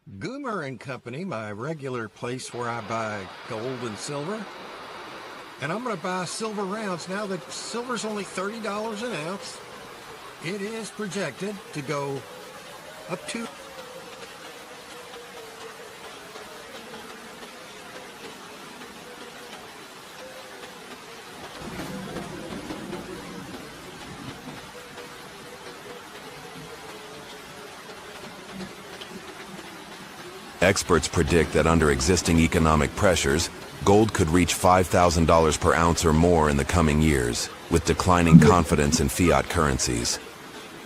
Goomer and Company, my regular place where I buy gold and silver. And I'm going to buy silver rounds. Now that silver's only $30 an ounce, it is projected to go up to Experts predict that under existing economic pressures, gold could reach $5,000 per ounce or more in the coming years, with declining confidence in fiat currencies.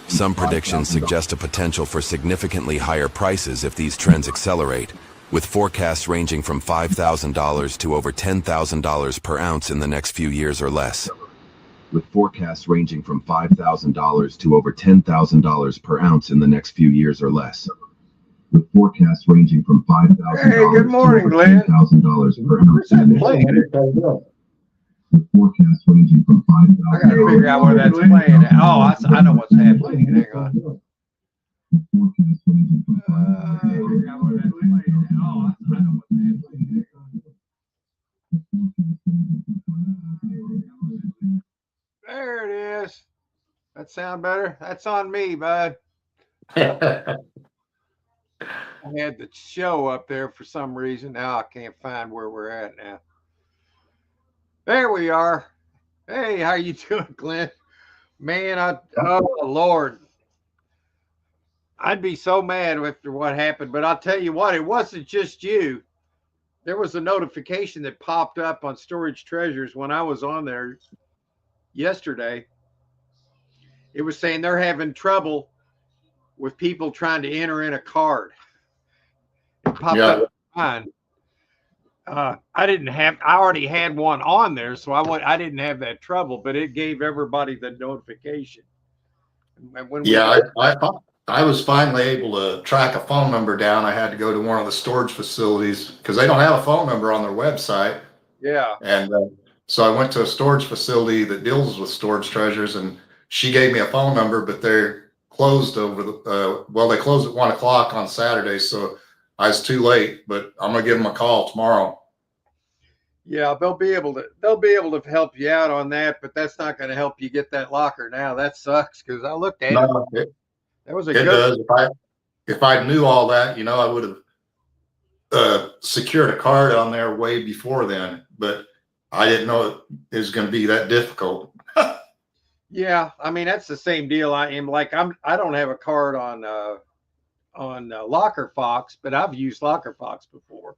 Some predictions suggest a potential for significantly higher prices if these trends accelerate, with forecasts ranging from $5,000 to over $10,000 per ounce in the next few years or less. With forecasts ranging from $5,000 to over $10,000 per ounce in the next few years or less. With forecasts ranging from $5,000 good morning, to over $10,000 per ounce in the next few years. With forecasts ranging from $5,000. I gotta figure out where that's playing at. Oh, I know what's happening. Hang on. There it is. That sound better? That's on me, bud. I had the show up there for some reason. Now I can't find where we're at now. There we are. Hey, how you doing, Glenn? Man, oh Lord. I'd be so mad after what happened, but I'll tell you what, it wasn't just you. There was a notification that popped up on Storage Treasures when I was on there yesterday. It was saying they're having trouble with people trying to enter in a card. It popped up mine. I already had one on there, so I didn't have that trouble, but it gave everybody the notification. And when I was finally able to track a phone number down. I had to go to one of the storage facilities because they don't have a phone number on their website. Yeah. And so I went to a storage facility that deals with Storage Treasures, and she gave me a phone number, but they're closed over they closed at 1 o'clock on Saturday. So I was too late, but I'm going to give them a call tomorrow. Yeah, they'll be able to help you out on that, but that's not going to help you get that locker now. That sucks because I looked at it. That was a good. Does. If I knew all that, I would have secured a card on there way before then, but I didn't know it was going to be that difficult. Yeah, I mean that's the same deal. I don't have a card on Locker Fox, but I've used Locker Fox before.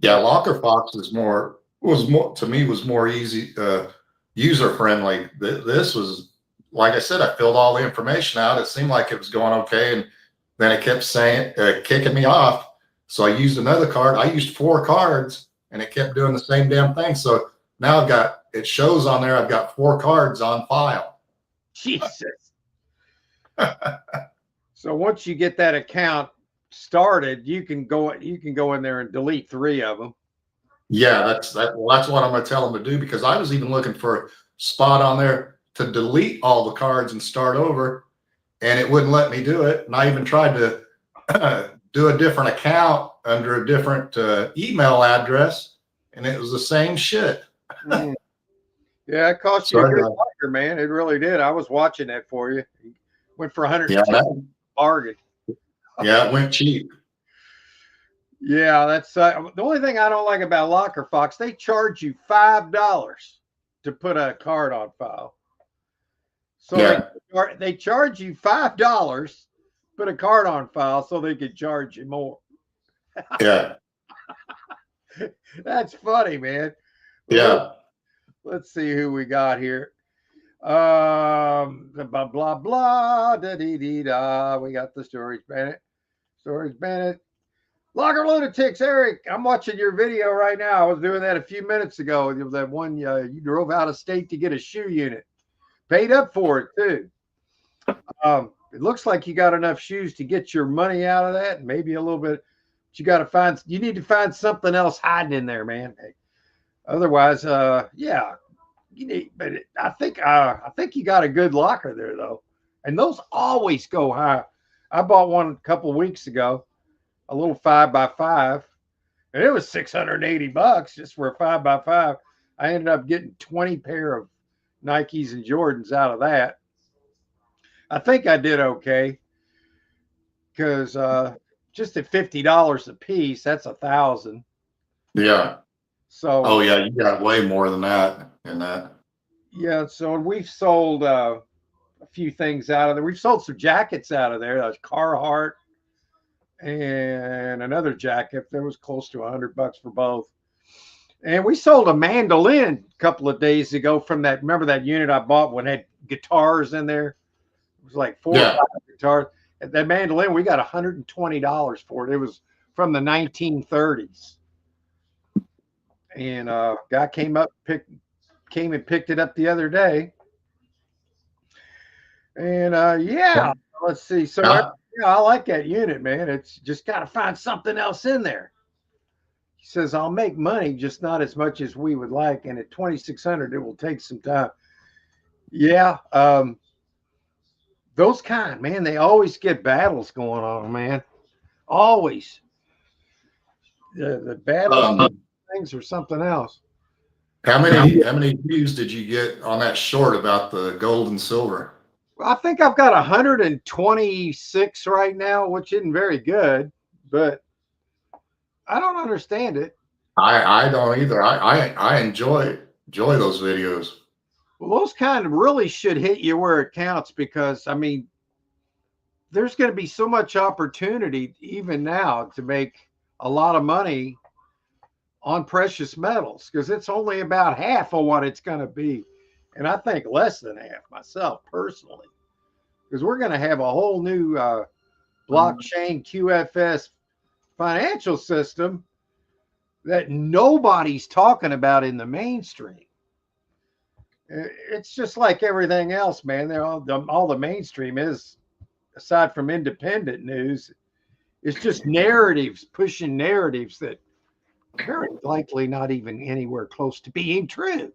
Yeah, Locker Fox was more easy, user friendly. This was, like I said, I filled all the information out. It seemed like it was going okay, and then it kept saying kicking me off. So I used another card. I used 4 cards, and it kept doing the same damn thing. So now it shows on there I've got 4 cards on file. Jesus. So once you get that account started, you can go in there and delete 3 of them. Yeah, that's what I'm going to tell them to do, because I was even looking for a spot on there to delete all the cards and start over, and it wouldn't let me do it. And I even tried to do a different account under a different email address, and it was the same shit. Yeah, it cost you a good locker, man. It really did. I was watching that for you. Went for 100. Yeah, bargain. Yeah, it went cheap. Yeah, that's the only thing I don't like about Locker Fox. They charge you $5 to put a card on file. So yeah. They charge you $5, put a card on file, so they could charge you more. Yeah, that's funny, man. Yeah. Let's see who we got here. Blah blah blah da dee dee da. We got the Storage Bandit. Locker Lunatics, Eric. I'm watching your video right now. I was doing that a few minutes ago. That one you drove out of state to get a shoe unit. Paid up for it too. It looks like you got enough shoes to get your money out of that, and maybe a little bit. But you need to find something else hiding in there, man. Otherwise, yeah. But I think you got a good locker there though, and those always go high. I bought one a couple of weeks ago. a little 5x5, and it was $680 just for a 5x5. I ended up getting 20 pair of Nikes and Jordans out of that. I think I did okay because just at $50 a piece, that's 1,000. Yeah. So Oh yeah, you got way more than that in that. yeah, so we've sold a few things out of there. We've sold some jackets out of there. That's Carhartt and another jacket that was close to $100 for both. And we sold a mandolin a couple of days ago from that. Remember that unit I bought when it had guitars in there? It was like 4 or 5 guitars. That mandolin, we got $120 for it. It was from the 1930s. And guy came and picked it up the other day. And yeah, let's see. So yeah, I like that unit, man. It's just got to find something else in there. He says, I'll make money, just not as much as we would like. And at 2,600, it will take some time. Yeah. Those kind, man, they always get battles going on, man. Always. The battles things or something else. How many views did you get on that short about the gold and silver? I think I've got 126 right now, which isn't very good, but I don't understand it. I don't either. I enjoy those videos. Well, those kind of really should hit you where it counts because, I mean, there's going to be so much opportunity even now to make a lot of money on precious metals because it's only about half of what it's going to be. And I think less than half myself personally, because we're going to have a whole new blockchain QFS financial system that nobody's talking about in the mainstream. It's just like everything else, man. All the mainstream is, aside from independent news, it's just narratives, pushing narratives that very likely not even anywhere close to being true.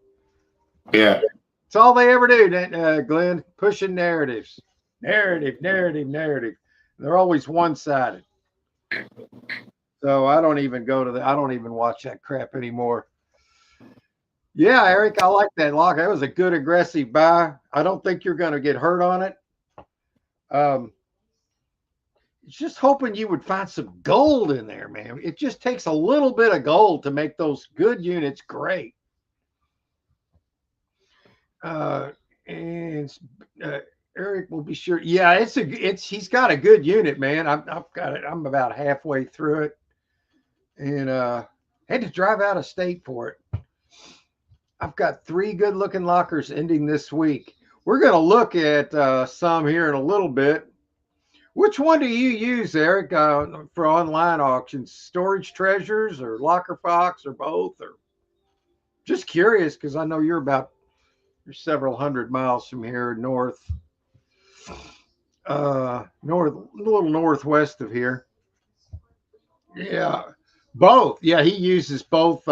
Yeah. It's all they ever do, Glenn, pushing narratives. Narrative. They're always one-sided. So I don't even I don't even watch that crap anymore. Yeah, Eric, I like that lock. That was a good aggressive buy. I don't think you're going to get hurt on it. Just hoping you would find some gold in there, man. It just takes a little bit of gold to make those good units great. Eric will be sure. Yeah, he's got a good unit, man. I've got it. I'm about halfway through it, and had to drive out of state for it. I've got 3 good-looking lockers ending this week. We're going to look at some here in a little bit. Which one do you use, Eric, for online auctions? Storage Treasures or Locker Fox or both? Or just curious because I know you're several hundred miles from here, a little northwest of here. Yeah, both. Yeah, he uses both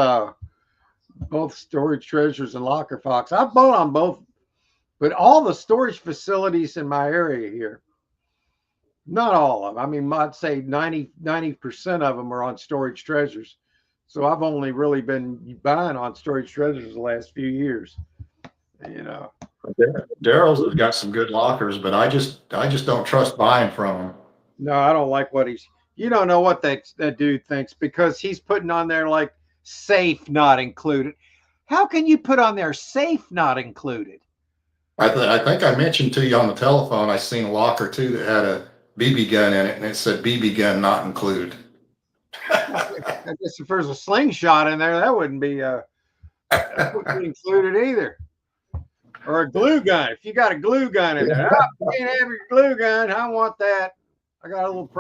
Storage Treasures and Locker Fox. I've bought on both, but all the storage facilities in my area here, not all of them. I mean, I'd say 90% of them are on Storage Treasures. So I've only really been buying on Storage Treasures the last few years. You know, Daryl's has got some good lockers, but I just don't trust buying from him. No, I don't like what you don't know what that dude thinks because he's putting on there like safe not included. How can you put on there safe not included? I think I mentioned to you on the telephone, I seen a locker too that had a BB gun in it and it said BB gun not included. I guess if there's a slingshot in there, that wouldn't be included either. Or a glue gun. If you got a glue gun in there, you can't have your glue gun. I want that. I got a little.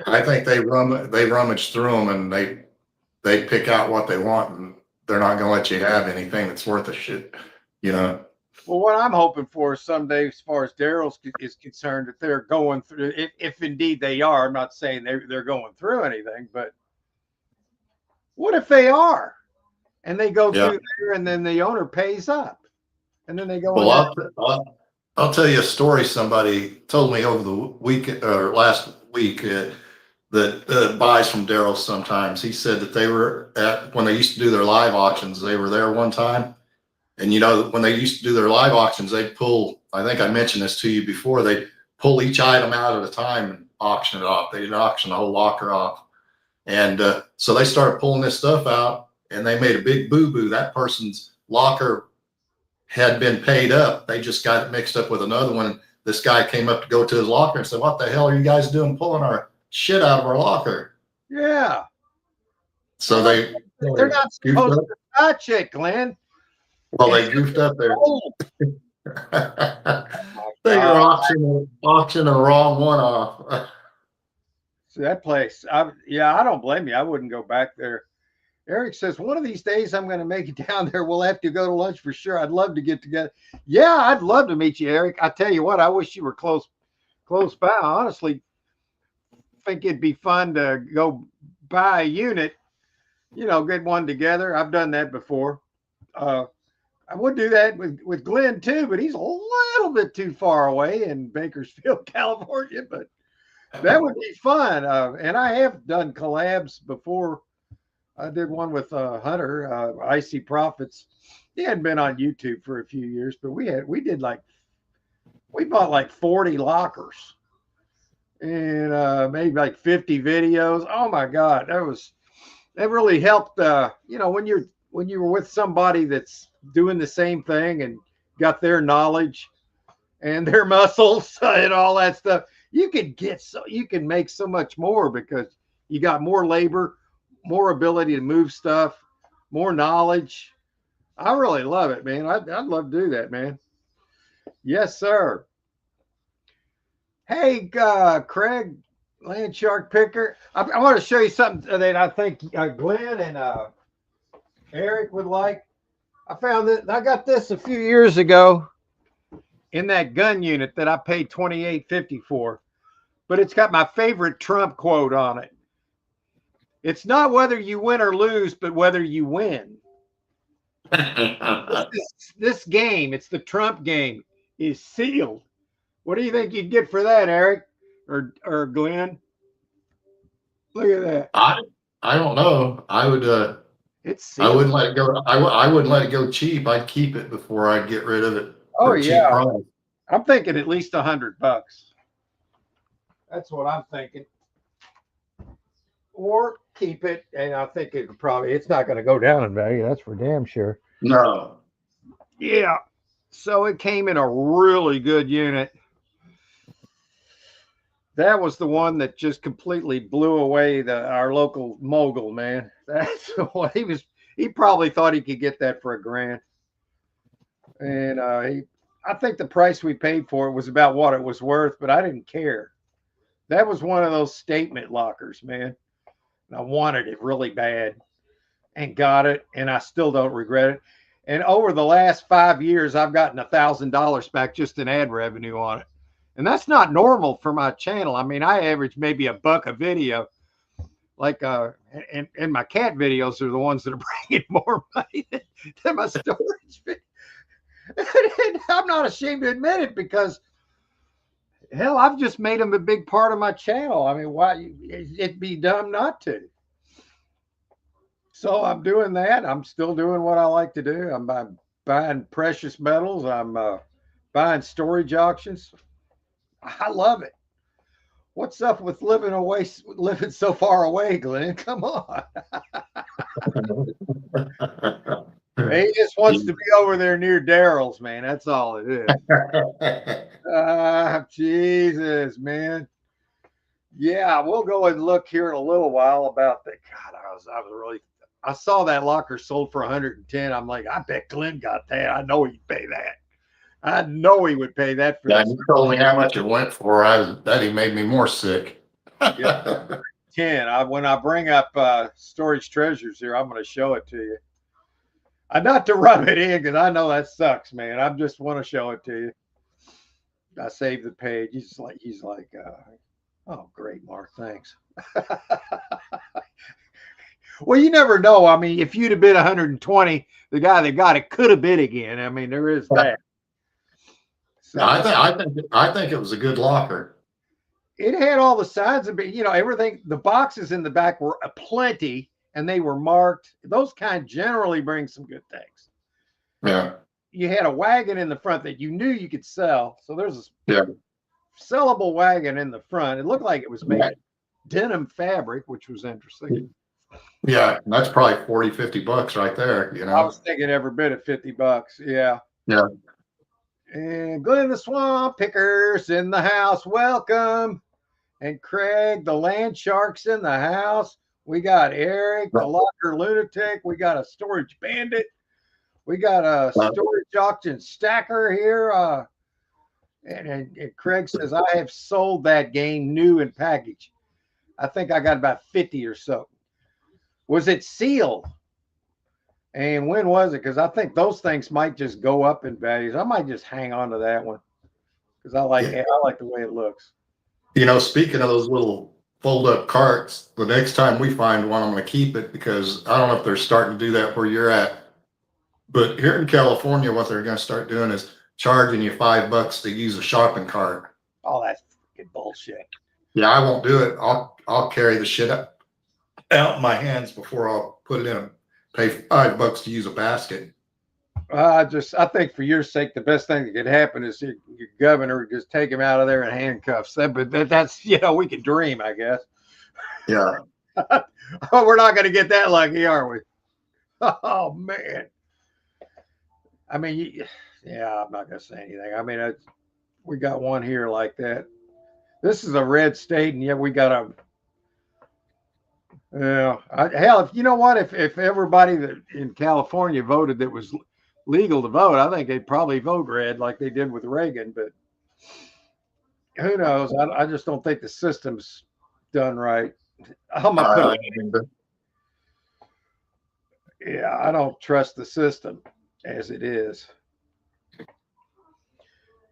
I think they rummage through them and they pick out what they want and they're not going to let you have anything that's worth a shit, you know. Well, what I'm hoping for someday, as far as Daryl's is concerned, that they're going through, if indeed they are. I'm not saying they're going through anything, but what if they are? And they go through there, and then the owner pays up, and then they go. Well, I'll tell you a story somebody told me over the weekend or last week that buys from Daryl sometimes. He said that they were when they used to do their live auctions, they were there one time. And, you know, when they used to do their live auctions, they'd pull, I think I mentioned this to you before, they'd pull each item out at a time and auction it off. They'd auction the whole locker off. And so they started pulling this stuff out, and they made a big boo-boo. That person's locker had been paid up. They just got it mixed up with another one. This guy came up to go to his locker and said, "What the hell are you guys doing pulling our shit out of our locker?" Yeah. So they're not supposed to touch it, Glenn. Well, they goofed up there. They were auctioning the wrong one off. So that place, I don't blame you. I wouldn't go back there. Eric says, one of these days I'm going to make it down there. We'll have to go to lunch for sure. I'd love to get together. Yeah, I'd love to meet you, Eric. I tell you what, I wish you were close by. I honestly think it'd be fun to go buy a unit, you know, get one together. I've done that before. I would do that with Glenn too, but he's a little bit too far away in Bakersfield, California, but that would be fun. And I have done collabs before. I did one with Hunter, Icy Profits. He hadn't been on YouTube for a few years, but we bought like 40 lockers and maybe like 50 videos. Oh my God, that really helped. You know, when you were with somebody that's doing the same thing and got their knowledge and their muscles and all that stuff, you can make so much more because you got more labor, more ability to move stuff, more knowledge. I really love it, man. I'd love to do that, man. Yes, sir. Hey, Craig, Land Shark Picker. I want to show you something that I think Glenn and Eric would like. I found that I got this a few years ago in that gun unit that I paid $28.50 for, but it's got my favorite Trump quote on it. It's not whether you win or lose, but whether you win. This game, it's the Trump game, is sealed. What do you think you'd get for that, Eric or Glenn? Look at that. I don't know. I would. It's sealed. I wouldn't let it go. I wouldn't let it go cheap. I'd keep it before I'd get rid of it. Oh yeah, I'm thinking at least $100. That's what I'm thinking. Or keep it, and I think it's not going to go down in value. That's for damn sure. No. Yeah. So it came in a really good unit. That was the one that just completely blew away our local mogul, man. That's what he probably thought he could get that for $1,000. And I think the price we paid for it was about what it was worth, but I didn't care. That was one of those statement lockers, man. And I wanted it really bad and got it, and I still don't regret it. And over the last 5 years, I've gotten $1,000 back just in ad revenue on it. And that's not normal for my channel. I mean, I average maybe $1 a video. Like, and my cat videos are the ones that are bringing more money than my storage video. And I'm not ashamed to admit it because, hell, I've just made them a big part of my channel. I mean, why? It'd be dumb not to. So I'm doing that. I'm still doing what I like to do. I'm buying precious metals. I'm buying storage auctions. I love it. What's up with living so far away, Glenn? Come on. He just wants to be over there near Daryl's, man. That's all it is. Jesus, man. Yeah, we'll go and look here in a little while about that. God, I saw that locker sold for 110. I'm like, I bet Glenn got that. I know he'd pay that. I know he would pay that for that. You told me how much it went for. That he made me more sick. Yeah, 10. When I bring up Storage Treasures here, I'm going to show it to you. Not to rub it in because I know that sucks, man. I just want to show it to you. I saved the page. He's like, oh, great, Mark. Thanks. Well, you never know. I mean, if you'd have bid 120, the guy that got it could have bid again. I mean, there is that. So, I think it was a good locker. it had all the sides of it, everything. The boxes in the back were plenty and they were marked. Those kind generally bring some good things. Yeah. You had a wagon in the front that you knew you could sell. So there's a Yeah. sellable wagon in the front. It looked like it was made Yeah. of denim fabric, which was interesting. Yeah. That's probably 40, $50 right there, I was thinking every bit of $50. Yeah. Yeah. And Glenn the Swamp Pickers in the house. Welcome. And Craig, the Land Sharks in the house. We got Eric, the Locker Lunatic. We got a Storage Bandit. We got a Storage Auction Stacker here. And Craig says, I have sold that game new and packaged. I think I got about 50 or so. Was it sealed? And when was it? Because I think those things might just go up in values. I might just hang on to that one because I like the way it looks. Speaking of those little fold-up carts, the next time we find one, I'm going to keep it because I don't know if they're starting to do that where you're at. But here in California, what they're going to start doing is charging you $5 to use a shopping cart. Oh, that's fucking bullshit. Yeah, I won't do it. I'll carry the shit out in my hands before I'll put it in. Pay $5 to use a basket. I think for your sake, the best thing that could happen is your governor just take him out of there in handcuffs. But that's, we can dream, I guess. Yeah. Oh, we're not going to get that lucky, are we? Oh, man. I mean, yeah, I'm not going to say anything. I mean, we got one here like that. This is a red state, and yet we got a. Hell, if you know what, if everybody that in California voted that was legal to vote, I think they'd probably vote red like they did with Reagan. But who knows? I just don't think the system's done right. Yeah, I don't trust the system as it is.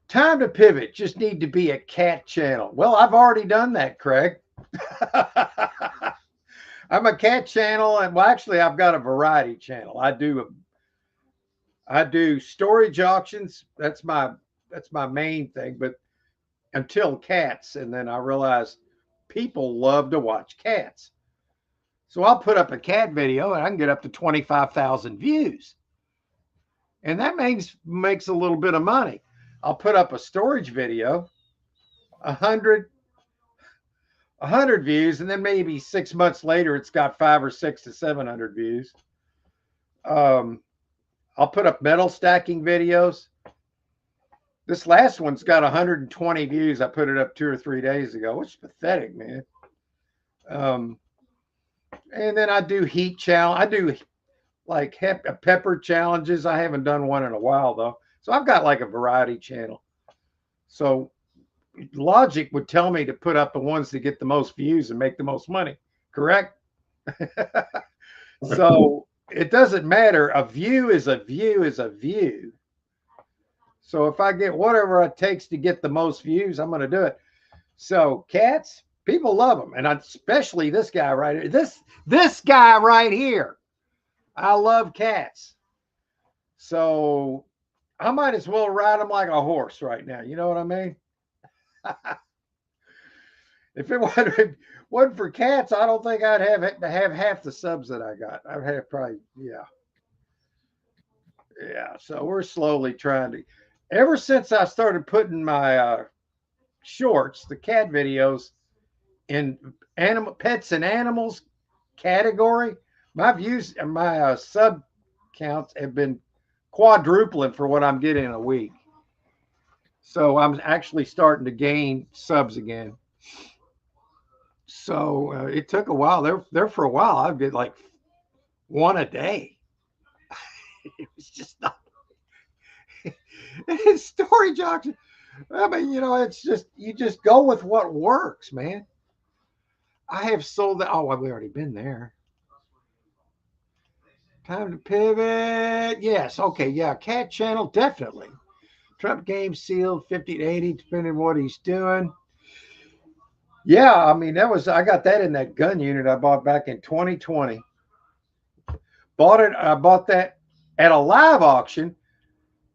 Time to pivot. Just need to be a cat channel. Well, I've already done that, Craig. I'm a cat channel, and well, actually, I've got a variety channel. I do storage auctions. That's my main thing. But until cats, and then I realized people love to watch cats. So I'll put up a cat video, and I can get up to 25,000 views, and that makes a little bit of money. I'll put up a storage video, 100 views, and then maybe 6 months later, it's got 500 or 600 to 700 views. I'll put up metal stacking videos. This last one's got 120 views. I put it up 2 or 3 days ago, which is pathetic, man. And then I do heat challenge. I do like pepper challenges. I haven't done one in a while, though. So I've got like a variety channel. So logic would tell me to put up the ones that get the most views and make the most money, correct? So it doesn't matter. A view is a view is a view. So if I get whatever it takes to get the most views, I'm going to do it. So cats, people love them. And especially this guy right here. This guy right here. I love cats. So I might as well ride them like a horse right now. You know what I mean? If it wasn't for cats, I don't think I'd have half the subs that I got. I'd have probably, yeah. So we're slowly trying to. Ever since I started putting my shorts, the cat videos, in pets and animals category, my views and my sub counts have been quadrupling for what I'm getting in a week. So I'm actually starting to gain subs again. So it took a while. There for a while, I'd get like one a day. It was just not. It's storage auction. I mean, it's just, you just go with what works, man. I have sold that. Oh, we've already been there. Time to pivot. Yes. Okay. Yeah. Cat channel. Definitely. Trump game sealed 50 to 80, depending on what he's doing. Yeah. I mean, I got that in that gun unit I bought back in 2020. I bought that at a live auction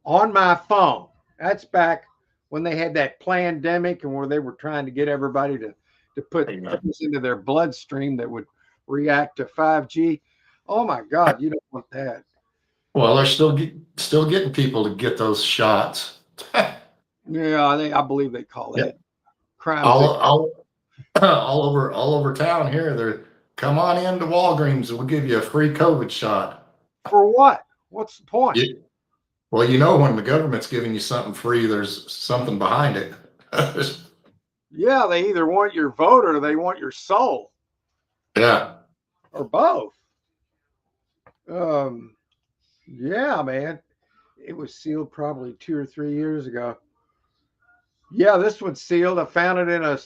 on my phone. That's back when they had that pandemic and where they were trying to get everybody to put things into their bloodstream that would react to 5G. Oh my God, you don't want that. Well, they're still getting people to get those shots. Yeah, I believe they call Yeah. that crime. All all over town here. They're come on into Walgreens. We'll give you a free COVID shot. For what? What's the point? Well, you know when the government's giving you something free, there's something behind it. Yeah, they either want your vote or they want your soul. Yeah. Or both. Yeah, man. It was sealed probably 2 or 3 years ago. Yeah, this one's sealed. I found it in a.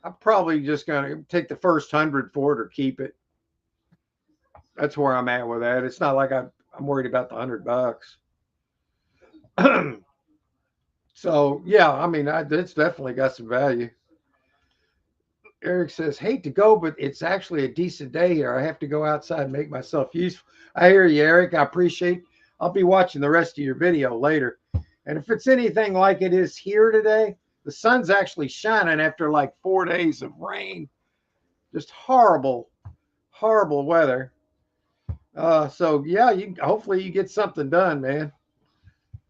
I'm probably just gonna take the first 100 for it or keep it. That's where I'm at with that. It's not like I'm worried about the $100. So yeah, I mean, it's definitely got some value. Eric says, hate to go, but it's actually a decent day here. I have to go outside and make myself useful. I hear you, Eric. I appreciate. I'll be watching the rest of your video later. And if it's anything like it is here today, the sun's actually shining after like 4 days of rain. Just horrible, horrible weather. So yeah, hopefully you get something done, man.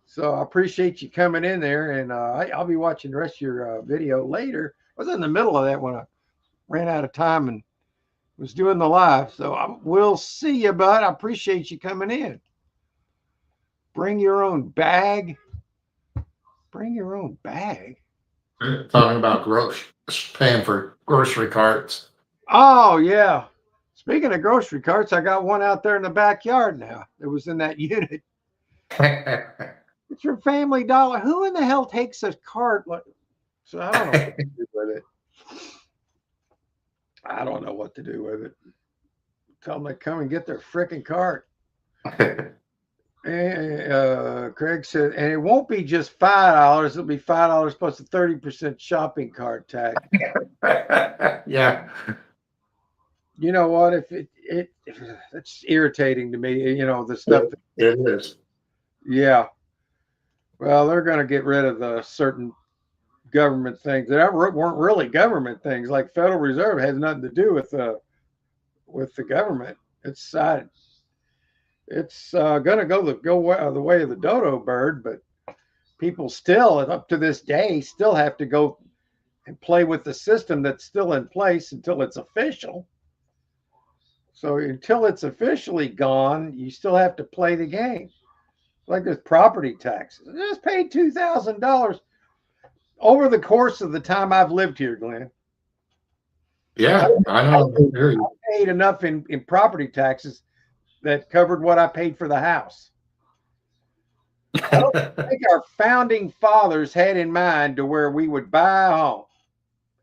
So I appreciate you coming in there, and I'll be watching the rest of your video later. I was in the middle of that when I ran out of time and was doing the live. So we'll see you, bud. I appreciate you coming in. Bring your own bag. Bring your own bag. Talking about paying for grocery carts. Oh, yeah. Speaking of grocery carts, I got one out there in the backyard now. It was in that unit. It's your Family Dollar. Who in the hell takes a cart? So I don't know what to do with it. I don't know what to do with it. Tell them to come and get their freaking cart. And Craig said, and it won't be just $5. It'll be $5 plus a 30% shopping cart tax. Yeah. You know what? If it's irritating to me. You know the stuff. It is. Yeah. Well, they're going to get rid of the certain government things that weren't really government things. Like Federal Reserve has nothing to do with the government. It's going to go the way of the dodo bird, but people still, up to this day, still have to go and play with the system that's still in place until it's official. So until it's officially gone, you still have to play the game. Like there's property taxes. I just paid $2,000 over the course of the time I've lived here, Glenn. Yeah, I know. I paid enough in property taxes that covered what I paid for the house. I don't think our founding fathers had in mind to where we would buy a home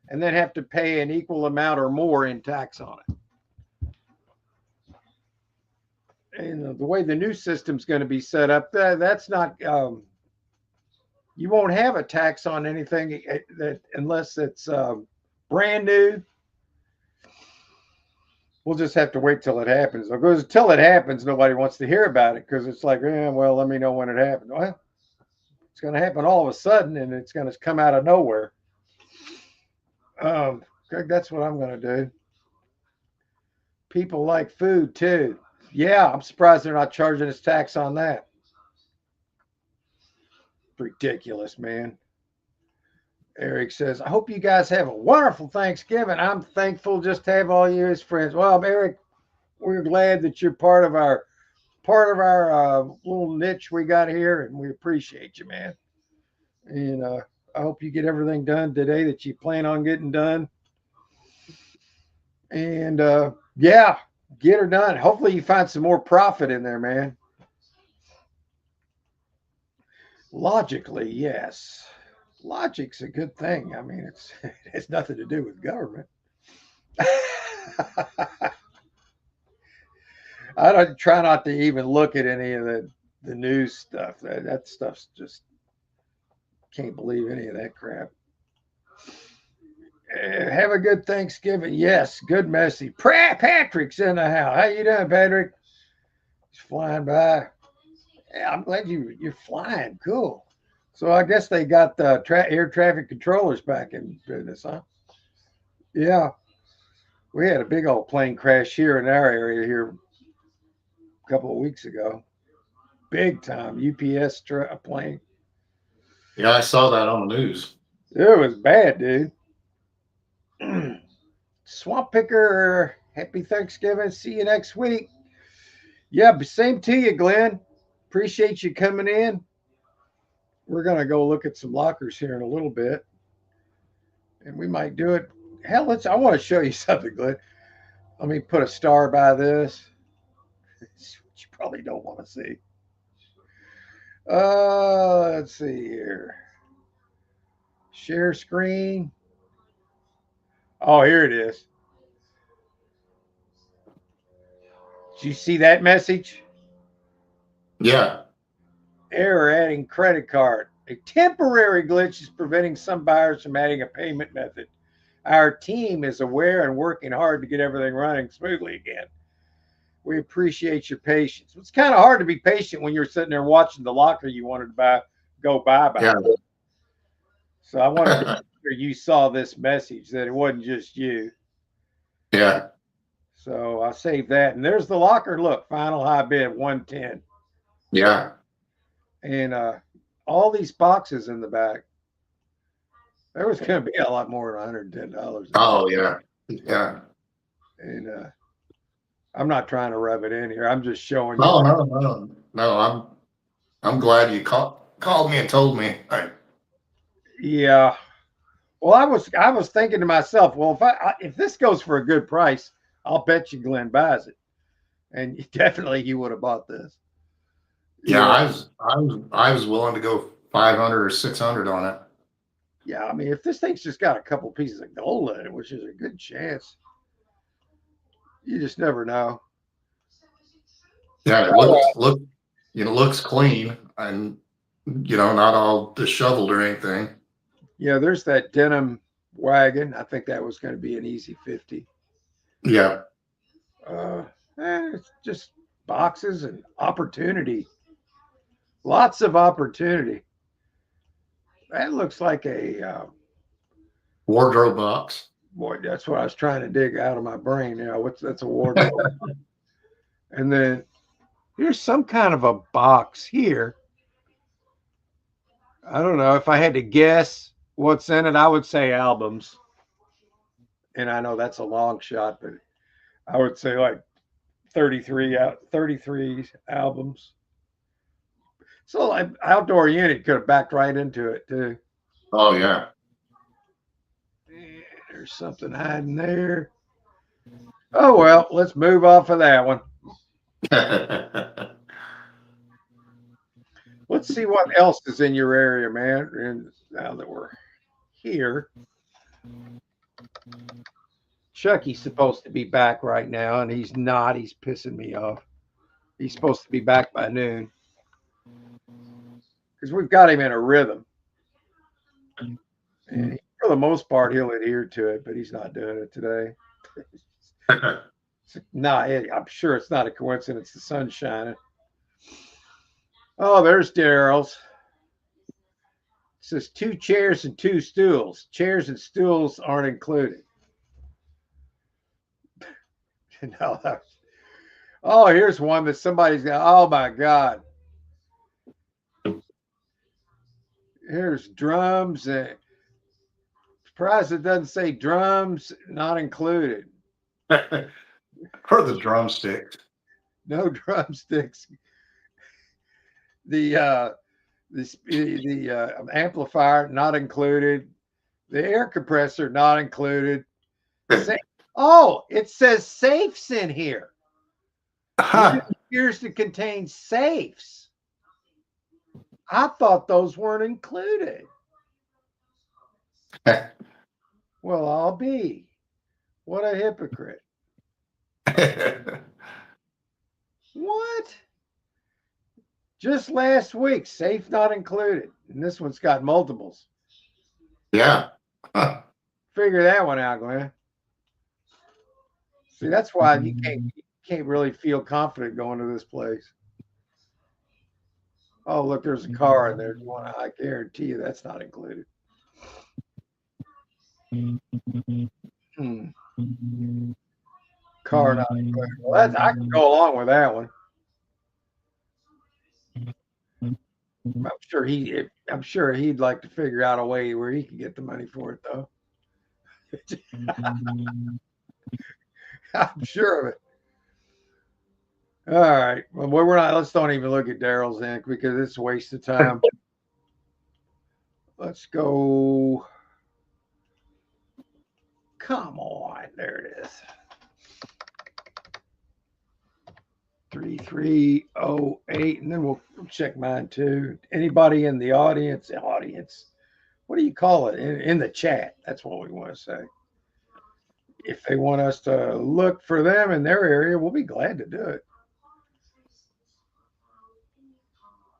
and then have to pay an equal amount or more in tax on it. And the way the new system's going to be set up, that's not. You won't have a tax on anything that unless it's brand new. We'll just have to wait till it happens. Because until it happens, nobody wants to hear about it because it's like, well, let me know when it happens. Well, it's going to happen all of a sudden, and it's going to come out of nowhere. Greg, that's what I'm going to do. People like food too. Yeah, I'm surprised they're not charging us tax on that. Ridiculous, man. Eric says, I hope you guys have a wonderful Thanksgiving. I'm thankful just to have all you as friends. Well, Eric, we're glad that you're part of our little niche we got here, and we appreciate you, man. And I hope you get everything done today that you plan on getting done. And yeah, get her done. Hopefully you find some more profit in there, man. Logically, yes. Logic's a good thing. I mean, it has nothing to do with government. I try not to even look at any of the news stuff. That stuff's just can't believe any of that crap. Have a good Thanksgiving. Yes, good messy. Patrick's in the house. How you doing, Patrick? He's flying by. Yeah, I'm glad you're flying. Cool. So I guess they got the air traffic controllers back in business, huh? Yeah. We had a big old plane crash here in our area here a couple of weeks ago. Big time UPS plane. Yeah, I saw that on the news. It was bad, dude. Swamp Picker, happy Thanksgiving. See you next week. Yeah, same to you, Glenn. Appreciate you coming in. We're going to go look at some lockers here in a little bit. And we might do it. Hell, I want to show you something, Glenn. Let me put a star by this. It's what you probably don't want to see. Let's see here. Share screen. Oh, here it is. Did you see that message? Yeah. Error adding credit card. A temporary glitch is preventing some buyers from adding a payment method. Our team is aware and working hard to get everything running smoothly again. We appreciate your patience. It's kind of hard to be patient when you're sitting there watching the locker you wanted to buy go by. Yeah. So I wanted to make sure you saw this message that it wasn't just you. Yeah. So I saved that. And there's the locker. Look, final high bid 110. Yeah. And all these boxes in the back. There was going to be a lot more than $110. Oh, yeah. Yeah. And I'm not trying to rub it in here. I'm just showing you. No. I'm glad you called me and told me. Yeah. Well, I was thinking to myself, well, if this goes for a good price, I'll bet you Glenn buys it, and definitely he would have bought this. Yeah, I was willing to go 500 or 600 on it. Yeah, I mean, if this thing's just got a couple pieces of gold in it, which is a good chance, you just never know. Yeah, it looks clean and not all disheveled or anything. Yeah, there's that denim wagon. I think that was going to be an easy 50. Yeah. It's just boxes and opportunity. Lots of opportunity. That looks like a Wardrobe box. boy. That's what I was trying to dig out of my brain. That's a wardrobe. And then here's some kind of a box here. I don't know if I had to guess what's in it. I would say albums. And I know that's a long shot, but I would say like 33 albums. So like outdoor unit could have backed right into it too. Oh yeah. There's something hiding there. Oh well, let's move off of that one. Let's see what else is in your area, man. And now that we're here, Chucky's supposed to be back right now, and he's not. He's pissing me off. He's supposed to be back by noon because we've got him in a rhythm. And for the most part, he'll adhere to it, but he's not doing it today. I'm sure it's not a coincidence. The sun's shining. Oh, there's Daryl's. It says 2 chairs and 2 stools. Chairs and stools aren't included. No. Oh, here's one that somebody's got. Oh my God. Here's drums. Surprised it doesn't say drums not included. Or the drumsticks. No drumsticks. The amplifier not included. The air compressor not included. Oh, it says safes in here. It appears to contain safes. I thought those weren't included. Well, I'll be. What a hypocrite. What? Just last week, safe not included. And this one's got multiples. Yeah. Figure that one out, Glenn. See, that's why you can't really feel confident going to this place. Oh, look, there's a car in there. You want to? I guarantee you that's not included. Hmm. Car not included. Well, I can go along with that one. I'm sure he'd like to figure out a way where he can get the money for it, though. I'm sure of it. All right. Well, we're not. Let's don't even look at Daryl's then because it's a waste of time. Let's go. Come on. There it is. 3308. And then we'll check mine too. Anybody in the audience? What do you call it? In the chat. That's what we want to say. If they want us to look for them in their area, we'll be glad to do it.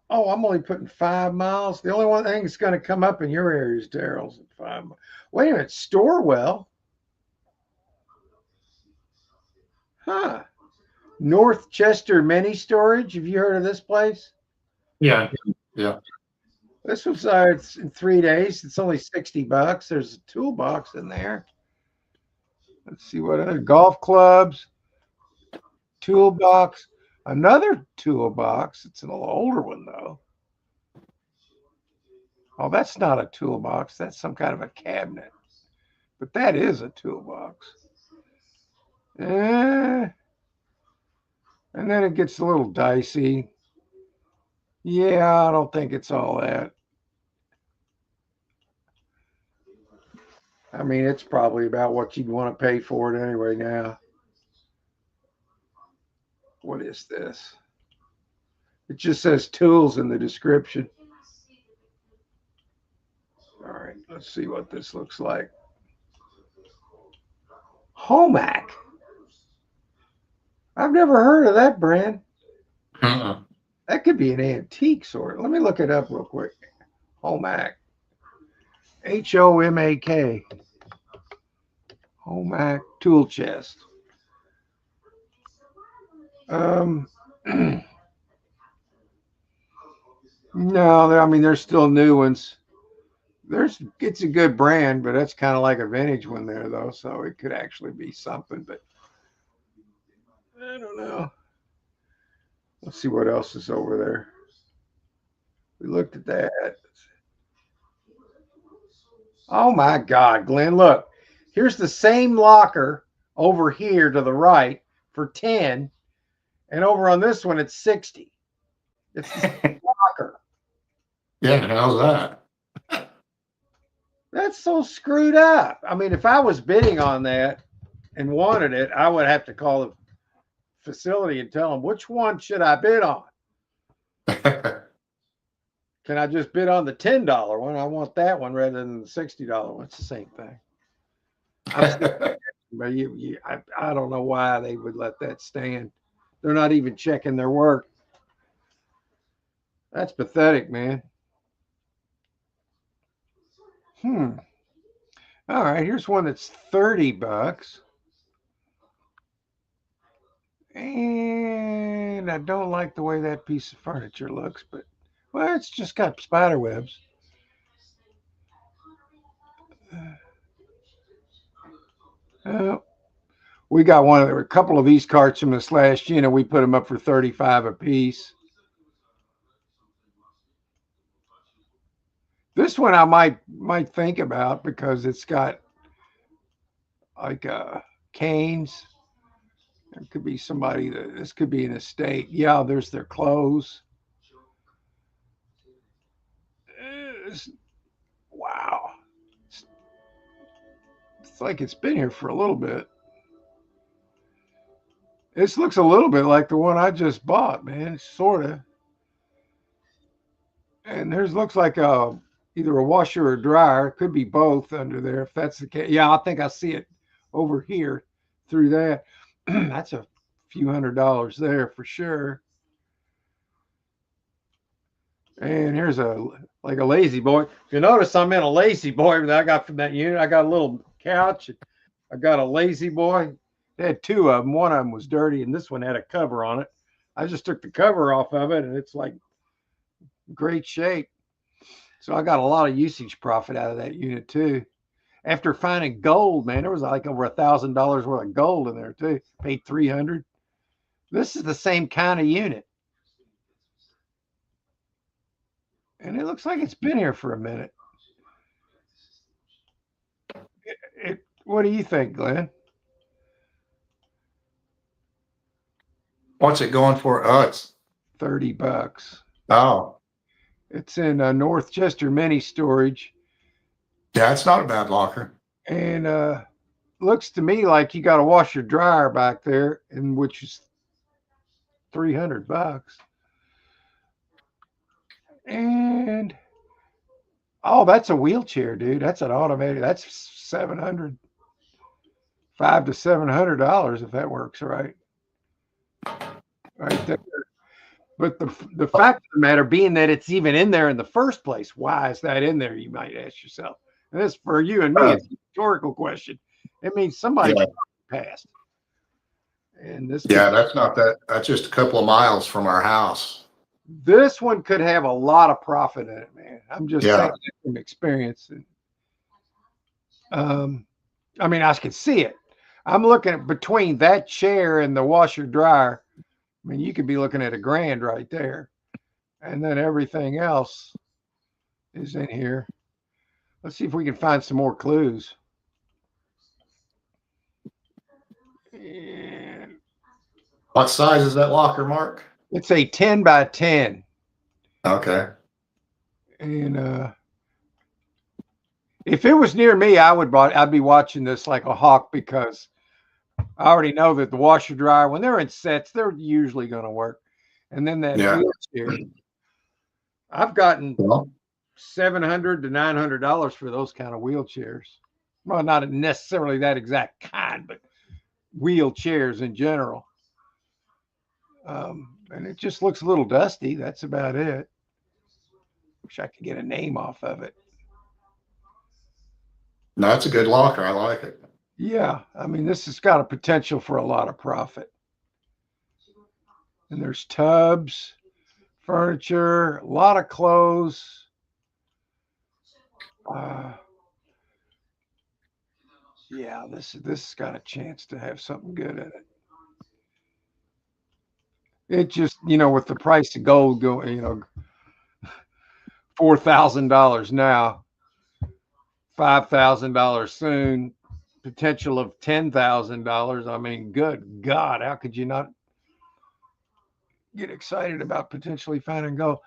Oh, I'm only putting 5 miles. The only one thing that's going to come up in your area is Daryl's at 5 miles. Wait a minute, Storewell. Huh. North Chester Mini Storage. Have you heard of this place? Yeah. Yeah. This was it's in 3 days. It's only $60. There's a toolbox in there. Let's see what other golf clubs, toolbox, another toolbox. It's an older one though. Oh, that's not a toolbox. That's some kind of a cabinet. But that is a toolbox. And then it gets a little dicey. Yeah, I don't think it's all that. I mean, it's probably about what you'd want to pay for it anyway now. What is this? It just says tools in the description. All right, let's see what this looks like. Homac. I've never heard of that brand. That could be an antique sort. Let me look it up real quick. Homac. Homak. Homac tool chest. No, I mean, there's still new ones. It's a good brand, but that's kind of like a vintage one there, though. So it could actually be something, but I don't know. Let's see what else is over there. We looked at that. Oh my God, Glenn, look. Here's the same locker over here to the right for 10, and over on this one it's 60. It's the same locker. Yeah, how's that? That's so screwed up. I mean, if I was bidding on that and wanted it, I would have to call the facility and tell them which one should I bid on. Can I just bid on the $10 one? I want that one rather than the $60 one. It's the same thing. But I don't know why they would let that stand. They're not even checking their work. That's pathetic, man. All right, here's one that's $30. And I don't like the way that piece of furniture looks, but well, it's just got spider webs. We got a couple of these carts from this last year. We put them up for $35 a piece. This one I might think about because it's got like canes. It could be somebody this could be an estate. Yeah, there's their clothes. Wow. It's like it's been here for a little bit. This looks a little bit like the one I just bought, man. Sort of. And there's looks like either a washer or dryer. It could be both under there if that's the case. Yeah, I think I see it over here through that. That's a few $100s there for sure. And here's like a lazy boy. If you notice, I'm in a lazy boy that I got from that unit. I got a little couch. I got a lazy boy. They had two of them. One of them was dirty, and this one had a cover on it. I just took the cover off of it, and it's like great shape. So I got a lot of usage profit out of that unit too. After finding gold, man, there was like over $1,000 worth of gold in there too. Paid 300. This is the same kind of unit, and it looks like it's been here for a minute. What do you think, Glenn? What's it going for? Oh, it's $30. oh It's in North Chester Mini Storage, yeah, it's not a bad locker. and looks to me like you got a washer dryer back there, and which is $300. And oh, that's a wheelchair, dude. That's an automated. That's 700, $500 to $700 if that works right. Right there. But the fact of the matter being that it's even in there in the first place, why is that in there? You might ask yourself. And this for you and me, it's a rhetorical question. It means somebody passed. And this that's not that. That's just a couple of miles from our house. This one could have a lot of profit in it, man. I'm just saying from experience. I mean, I can see it. I'm looking at between that chair and the washer dryer. I mean, you could be looking at $1,000 right there. And then everything else is in here. Let's see if we can find some more clues. And What size is that locker, Mark? it's a 10 by 10. Okay. And if it was near me, I'd be watching this like a hawk, because I already know that the washer dryer, when they're in sets, they're usually going to work. And then that wheelchair, I've gotten $700 to $900 for those kind of wheelchairs. Well, not necessarily that exact kind, but wheelchairs in general. And it just looks a little dusty. That's about it. Wish I could get a name off of it. No, it's a good locker. I like it. Yeah, I mean, this has got a potential for a lot of profit. And there's tubs, furniture, a lot of clothes. Yeah, this has got a chance to have something good in it. It just, with the price of gold going, $4,000 now, $5,000 soon, potential of $10,000. I mean, good God, how could you not get excited about potentially finding gold?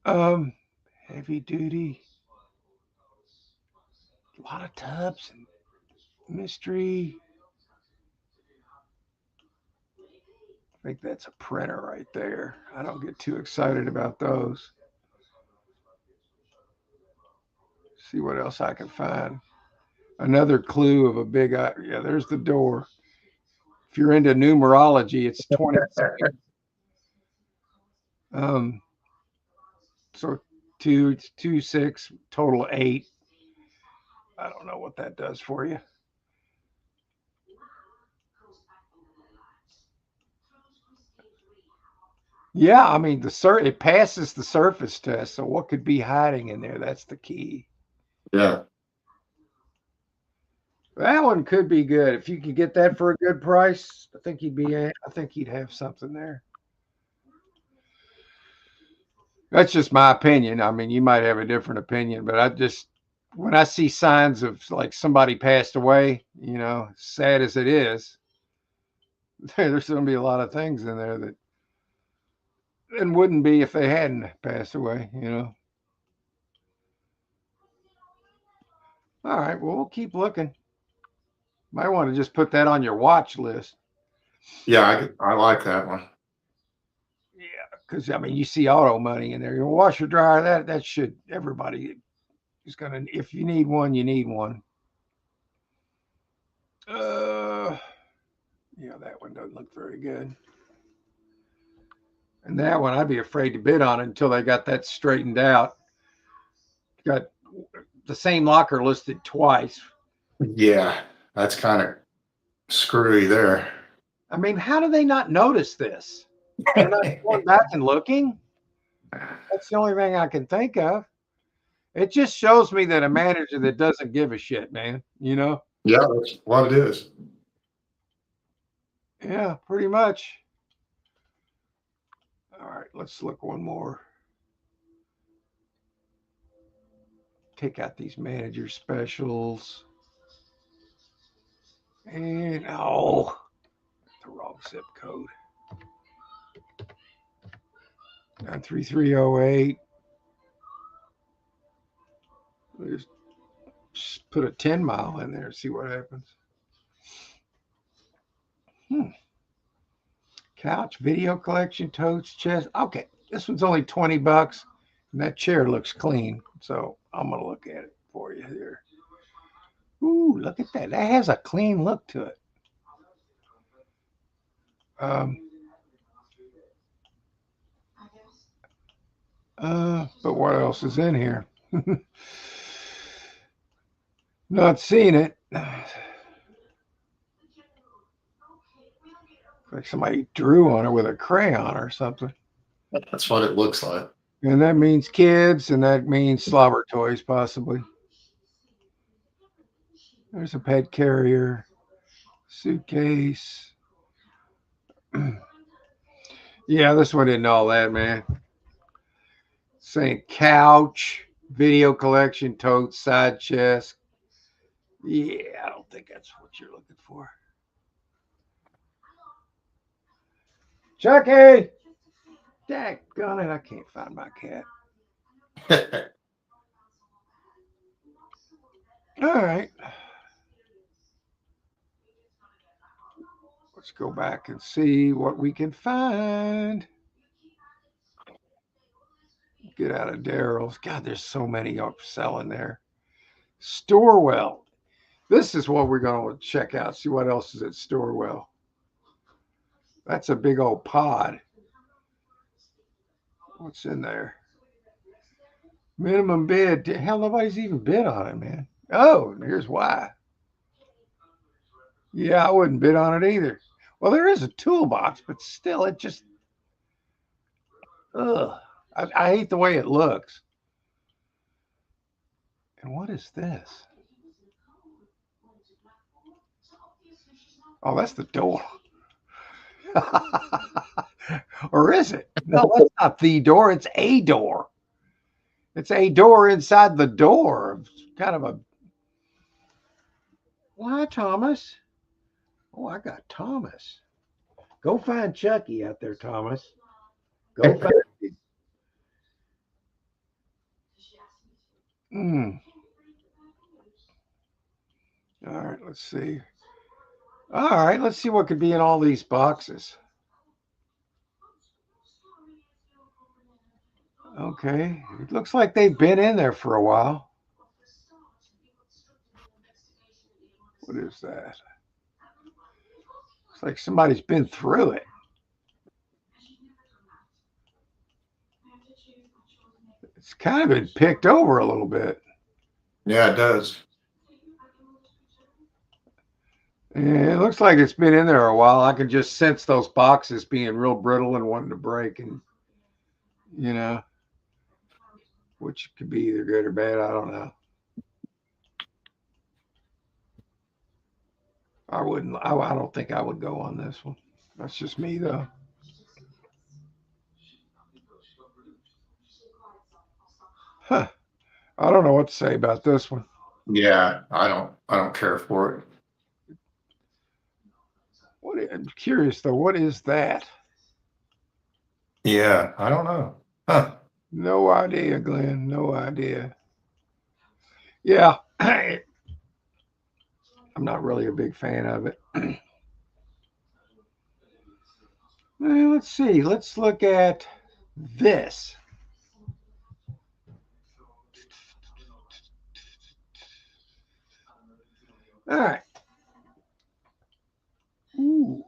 Heavy duty, a lot of tubs and mystery. I think that's a printer right there. I don't get too excited about those. See what else I can find. Another clue of a big eye. Yeah, there's the door. If you're into numerology, it's 26. So 2, 6, total 8. I don't know what that does for you. Yeah, I mean, it passes the surface test. So what could be hiding in there? That's the key. Yeah. That one could be good. If you could get that for a good price, I think he'd have something there. That's just my opinion. I mean, you might have a different opinion, but when I see signs of like somebody passed away, sad as it is, there's going to be a lot of things in there that and wouldn't be if they hadn't passed away, All right, well, we'll keep looking. Might want to just put that on your watch list. Yeah, I like that one. Yeah, because I mean, you see auto money in there. Your washer dryer, that should everybody is gonna. If you need one, you need one. Yeah, that one doesn't look very good. And that one, I'd be afraid to bid on it until they got that straightened out. Got the same locker listed twice. Yeah, that's kind of screwy there. I mean, how do they not notice this? They're not going back and looking. That's the only thing I can think of. It just shows me that a manager that doesn't give a shit, man. You know? Yeah, that's what it is. Yeah, pretty much. All right, let's look one more. Take out these manager specials. And oh, the wrong zip code. 93308. Just put a 10 mile in there, see what happens. Couch, video collection, totes, chest. Okay, this one's only $20, and that chair looks clean. So I'm gonna look at it for you here. Ooh, look at that. That has a clean look to it. But what else is in here? Not seen it. Like somebody drew on it with a crayon or something. That's what it looks like. And that means kids, and that means slobber toys, possibly. There's a pet carrier, suitcase. Yeah, this one didn't all that, man. Saying couch, video collection, tote, side chest. Yeah, I don't think that's what you're looking for. Chucky! Daggone it, I can't find my cat. All right. Let's go back and see what we can find. Get out of Daryl's. God, there's so many up selling there. Storewell. This is what we're going to check out. See what else is at Storewell. That's a big old pod. What's in there? Minimum bid. Hell, nobody's even bid on it, man. Oh, here's why. Yeah, I wouldn't bid on it either. Well, there is a toolbox, but still, it just. Ugh. I hate the way it looks. And what is this? Oh, that's the door. Or is it? No, that's not the door. It's a door. It's a door inside the door. Kind of a. Why, Thomas? Oh, I got Thomas. Go find Chucky out there, Thomas. Go find him. All right, let's see. All right, let's see what could be in all these boxes. Okay, it looks like they've been in there for a while. What is that? Looks like somebody's been through it. It's kind of been picked over a little bit. Yeah, it does. Yeah, it looks like it's been in there a while. I can just sense those boxes being real brittle and wanting to break, and which could be either good or bad. I don't know. I wouldn't. I don't think I would go on this one. That's just me, though. Huh. I don't know what to say about this one. Yeah, I don't care for it. I'm curious though. What is that? Yeah, I don't know. Huh. No idea, Glenn. No idea. Yeah, I'm not really a big fan of it. Well, let's see. Let's look at this. All right. Ooh.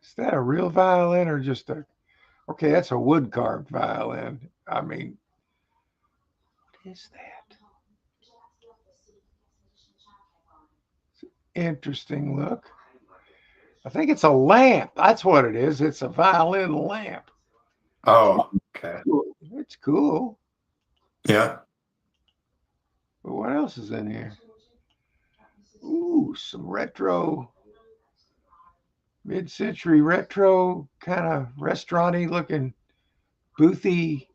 Is that a real violin or just a? Okay, that's a wood carved violin. I mean, what is that? Interesting look. I think it's a lamp. That's what it is. It's a violin lamp. Oh, okay. It's cool. Yeah. But what else is in here? Ooh, some retro, mid-century retro kind of restaurant-y looking boothy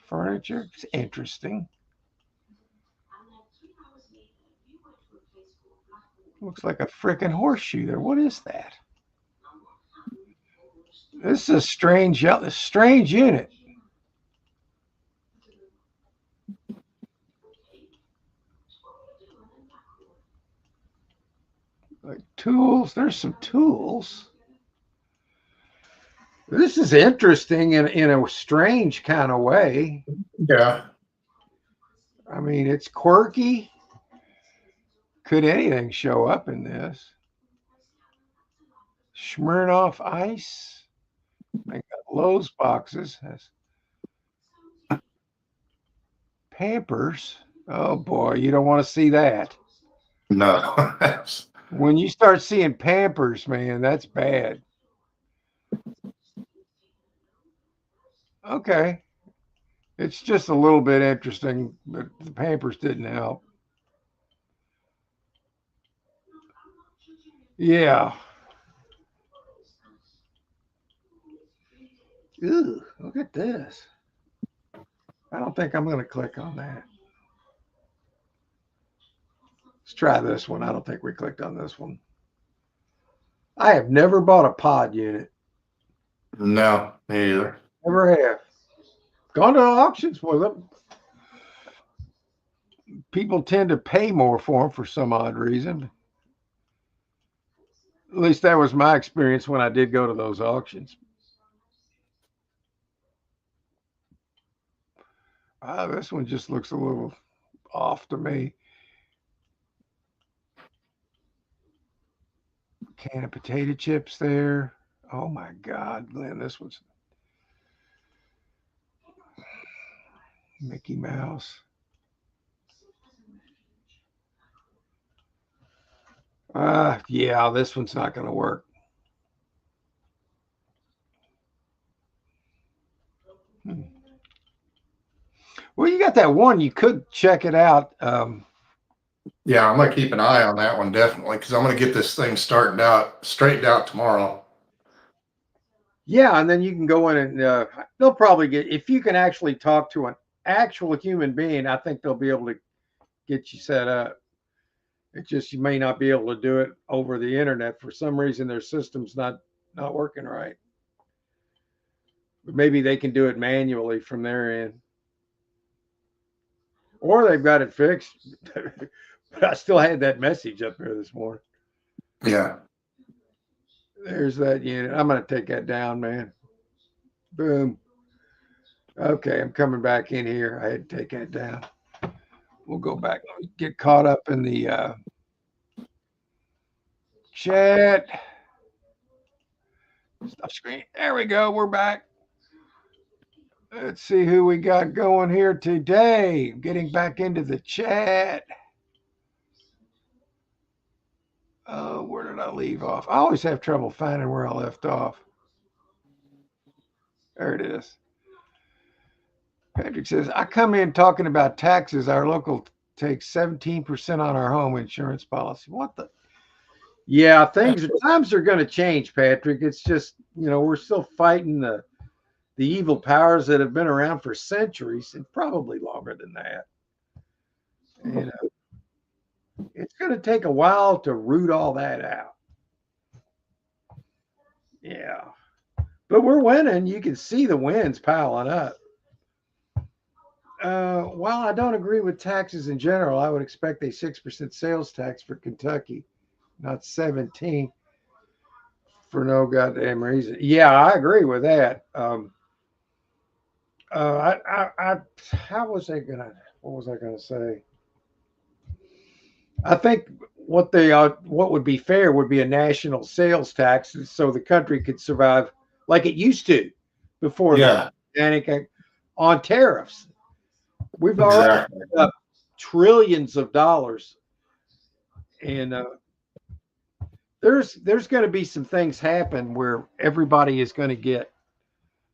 furniture. It's interesting. Looks like a freaking horseshoe there. What is that? This is a strange unit. Like tools. There's some tools. This is interesting in a strange kind of way. Yeah. I mean, it's quirky. Could anything show up in this? Smirnoff Ice. I got Lowe's boxes. Has Pampers. Oh boy, you don't want to see that. No. When you start seeing Pampers, man, that's bad. Okay. It's just a little bit interesting, but the Pampers didn't help. Yeah. Ooh, look at this. I don't think I'm going to click on that. Let's try this one. I don't think we clicked on this one. I have never bought a pod unit. No, me either. Never have. Gone to auctions with them. People tend to pay more for them for some odd reason. At least that was my experience when I did go to those auctions. This one just looks a little off to me. Can of potato chips there. Oh my God, Glenn, this one's Mickey Mouse. Yeah, this one's not going to work. Well, you got that one. You could check it out. Yeah, I'm gonna keep an eye on that one definitely because I'm gonna get this thing straightened out tomorrow. Yeah, and then you can go in and they'll probably get, if you can actually talk to an actual human being, I think they'll be able to get you set up. It's just you may not be able to do it over the internet. For some reason, their system's not working right. But maybe they can do it manually from their end. Or they've got it fixed. But I still had that message up there this morning. Yeah. There's that unit. I'm going to take that down, man. Boom. Okay, I'm coming back in here. I had to take that down. We'll go back. Let me get caught up in the chat. Stop screen. There we go. We're back. Let's see who we got going here today. Getting back into the chat. Where did I leave off? I always have trouble finding where I left off. There it is. Patrick says, I come in talking about taxes. Our local takes 17% on our home insurance policy. What the? Yeah, times are going to change, Patrick. It's just, we're still fighting the evil powers that have been around for centuries and probably longer than that. It's going to take a while to root all that out. Yeah. But we're winning. You can see the wins piling up. While I don't agree with taxes in general, I would expect a 6% sales tax for Kentucky, not 17 for no goddamn reason. Yeah, I agree with that. What was I gonna say? I think what would be fair would be a national sales tax so the country could survive like it used to before the panic on tariffs. We've already put up trillions of dollars, and there's going to be some things happen where everybody is going to get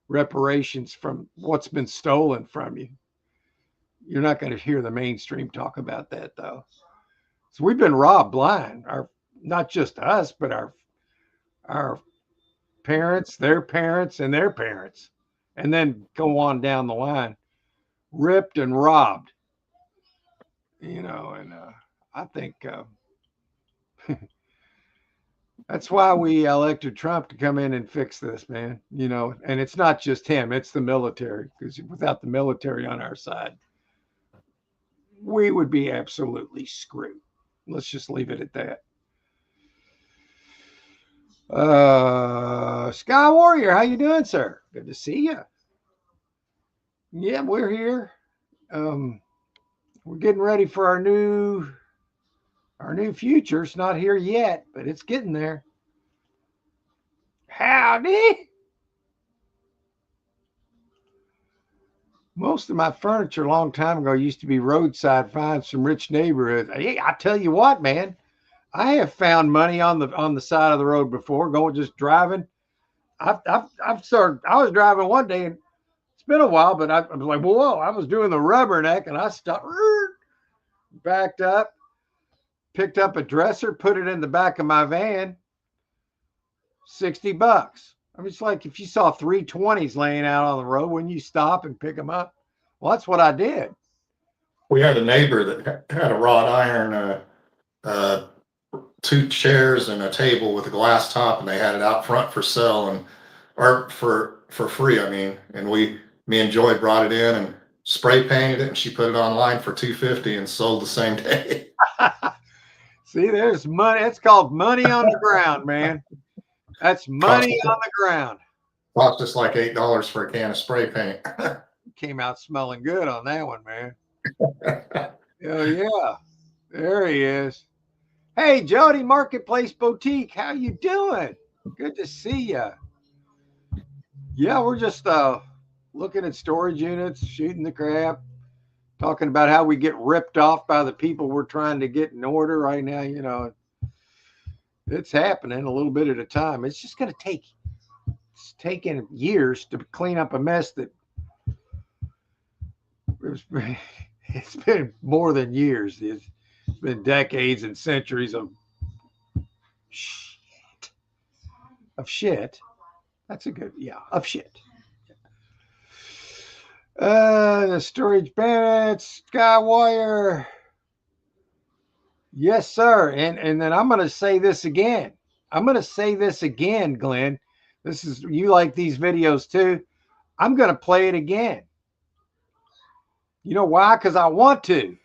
reparations from what's been stolen from you. You're not going to hear the mainstream talk about that, though. So we've been robbed blind. Not just us, but our parents, their parents, and their parents, and then go on down the line, ripped and robbed. And I think that's why we elected Trump to come in and fix this, man. And it's not just him; it's the military. Because without the military on our side, we would be absolutely screwed. Let's just leave it at that. Sky Warrior, how you doing, sir? Good to see you. Yeah, we're here. We're getting ready for our new future. It's not here yet, but it's getting there. Howdy. Most of my furniture a long time ago used to be roadside finds from rich neighborhoods. Hey, I tell you what, man, I have found money on the side of the road before, going just driving. I was driving one day, and it's been a while, but I was like, whoa, I was doing the rubberneck, and I stopped, backed up, picked up a dresser, put it in the back of my van, $60. I mean, it's like if you saw 320s laying out on the road, wouldn't you stop and pick them up? Well, that's what I did. We had a neighbor that had a wrought iron, 2 chairs and a table with a glass top, and they had it out front for sale or for free. I mean, and me and Joy brought it in and spray painted it, and she put it online for $250 and sold the same day. See, there's money. It's called money on the ground, man. That's money on the ground. Cost us like $8 for a can of spray paint. Came out smelling good on that one, man. Oh yeah, there he is. Hey, Jody, Marketplace Boutique, how you doing? Good to see you. Yeah, we're just looking at storage units, shooting the crap, talking about how we get ripped off by the people we're trying to get in order right now. It's happening a little bit at a time. It's just going to it's taken years to clean up a mess that it's been more than years. It's been decades and centuries of shit. That's a good, of shit. The storage bandits, Skywire. Yes, sir. And then I'm going to say this again. Glenn. You like these videos too. I'm going to play it again. You know why? Because I want to.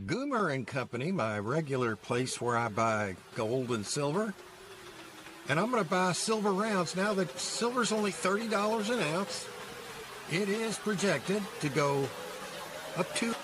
Goomer and Company, my regular place where I buy gold and silver. And I'm going to buy silver rounds now that silver's only $30 an ounce. It is projected to go up to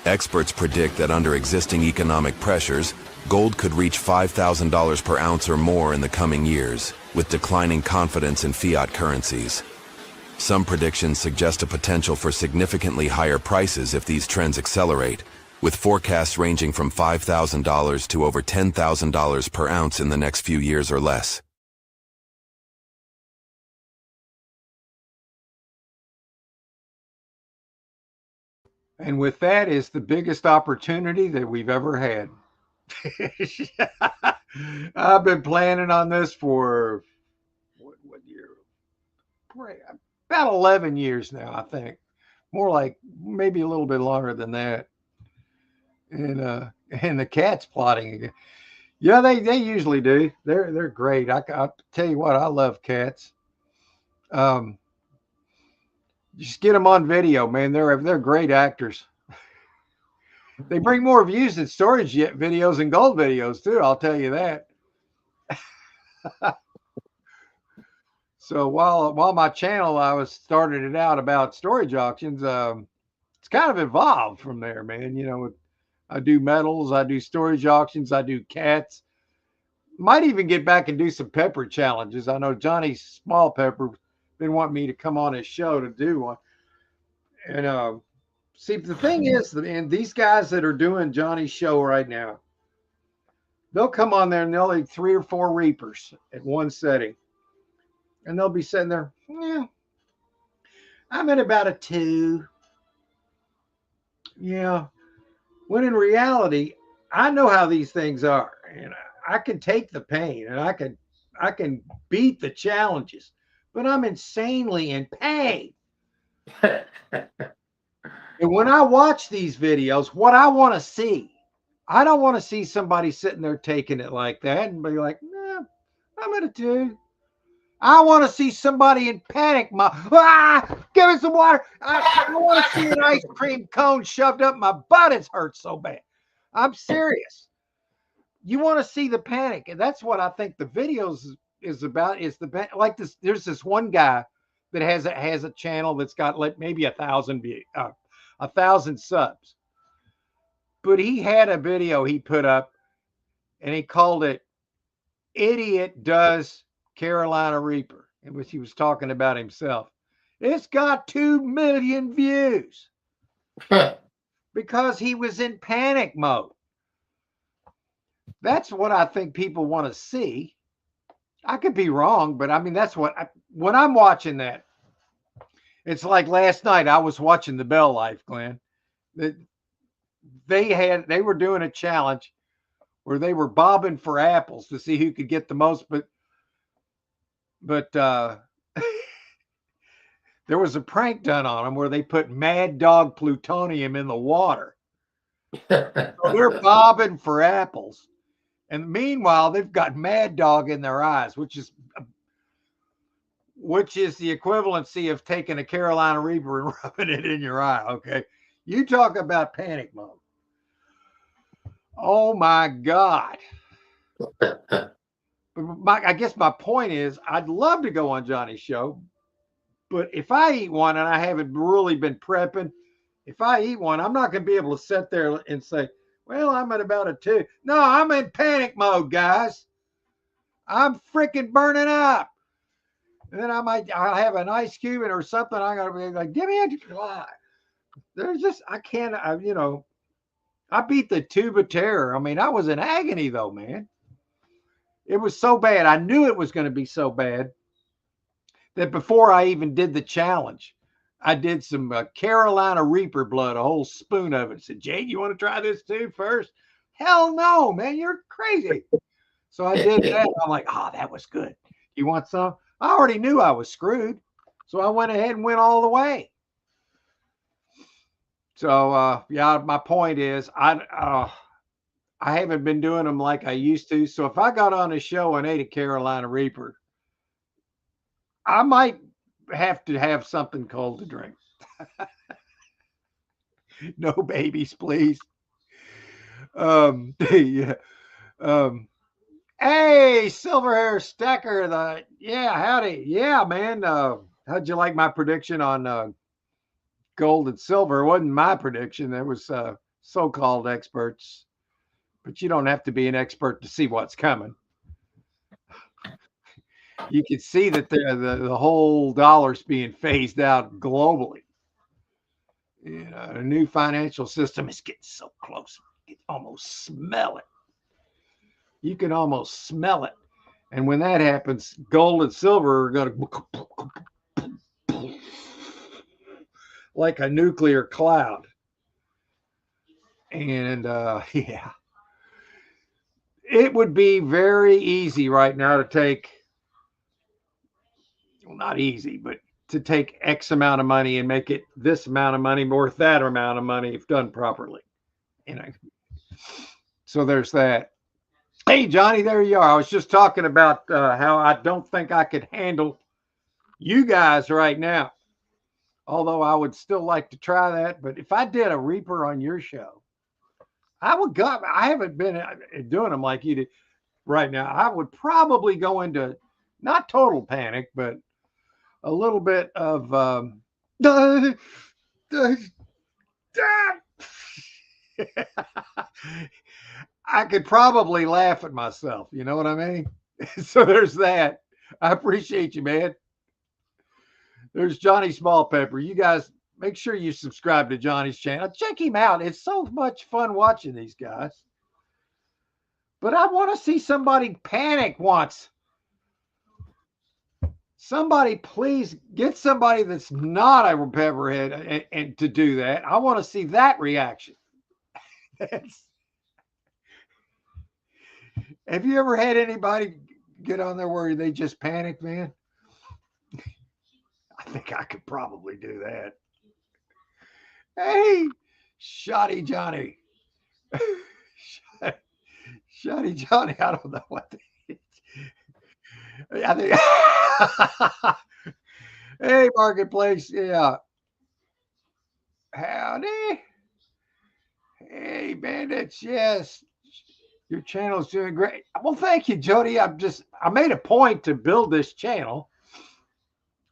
Experts predict that under existing economic pressures, gold could reach $5,000 per ounce or more in the coming years, with declining confidence in fiat currencies. Some predictions suggest a potential for significantly higher prices if these trends accelerate, with forecasts ranging from $5,000 to over $10,000 per ounce in the next few years or less. And with that is the biggest opportunity that we've ever had. I've been planning on this for what year? About 11 years now, I think. More like maybe a little bit longer than that. And the cat's plotting again. Yeah, they usually do. They're great. I tell you what, I love cats. Just get them on video, man. They're great actors. They bring more views than storage videos and gold videos too. I'll tell you that. So while my channel, I was started it out about storage auctions. It's kind of evolved from there, man. I do metals, I do storage auctions, I do cats. Might even get back and do some pepper challenges. I know Johnny Small Pepper been wanting me to come on his show to do one. And see, the thing is, and these guys that are doing Johnny's show right now, they'll come on there and they'll eat 3 or 4 reapers at one setting, and they'll be sitting there, yeah, I'm at about a 2. Yeah. When in reality, I know how these things are, and I can take the pain, and I can beat the challenges, but I'm insanely in pain. And when I watch these videos, what I want to see, I don't want to see somebody sitting there taking it like that and be like, nah, I'm at a 2. I want to see somebody in panic mode. Give me some water. I want to see an ice cream cone shoved up my butt. It hurts so bad. I'm serious. You want to see the panic, and that's what I think the videos is about. Is the like this? There's this one guy that has a channel that's got like maybe 1,000 subs, but he had a video he put up, and he called it "Idiot Does Carolina Reaper," in which he was talking about himself. It's got 2 million views because he was in panic mode. That's what I think people want to see. I could be wrong, but I mean, that's when I'm watching that. It's like last night I was watching the Bell Life, Glenn. They were doing a challenge where they were bobbing for apples to see who could get the most, but there was a prank done on them where they put Mad Dog plutonium in the water. So they're bobbing for apples. And meanwhile, they've got Mad Dog in their eyes, which is the equivalency of taking a Carolina Reaper and rubbing it in your eye. Okay. You talk about panic mode. Oh my God. I guess my point is I'd love to go on Johnny's show, but if I eat one and I haven't really been prepping, if I eat one, I'm not going to be able to sit there and say, well, I'm at about a 2. No, I'm in panic mode, guys. I'm freaking burning up. And then I'll have an ice cube or something. I got to be like, give me a. There's just, I can't, I beat the tube of terror. I mean, I was in agony though, man. It was so bad. I knew it was going to be so bad that before I even did the challenge, I did some Carolina Reaper blood, a whole spoon of it. I said, Jade, you want to try this too first? Hell no, man, you're crazy. So I did that. I'm like, that was good. You want some? I already knew I was screwed. So I went ahead and went all the way. So, yeah, my point is I haven't been doing them like I used to. So if I got on a show and ate a Carolina Reaper, I might have to have something cold to drink. No babies, please. Yeah. Hey, Silver Hair Stacker. Howdy. Yeah, man. How'd you like my prediction on gold and silver? It wasn't my prediction. There was so-called experts, but you don't have to be an expert to see what's coming. You can see that the whole dollar's being phased out globally. You know, the new financial system is getting so close. You can almost smell it. You can almost smell it. And when that happens, gold and silver are going to like a nuclear cloud. And yeah, it would be very easy right now to take, well, not easy, but to take X amount of money and make it this amount of money worth that amount of money if done properly. You know, so there's that. Hey, Johnny, there you are. I was just talking about how I don't think I could handle you guys right now, although I would still like to try that. But if I did a Reaper on your show, I would go. I haven't been doing them like you did right now. I would probably go into not total panic, but a little bit of I could probably laugh at myself. You know what I mean? So there's that. I appreciate you, man. There's Johnny Small Pepper. You guys make sure you subscribe to Johnny's channel. Check him out. It's so much fun watching these guys. But I want to see somebody panic once. Somebody please get somebody that's not a pepperhead and to do that. I want to see that reaction. Have you ever had anybody get on there where they just panic, man? I think I could probably do that. Hey, Shoddy Johnny. Shoddy Johnny, I don't know what I think. Hey, Marketplace. Yeah. Howdy. Hey, bandits. Yes. Your channel's doing great. Well, thank you, Jody. I made a point to build this channel,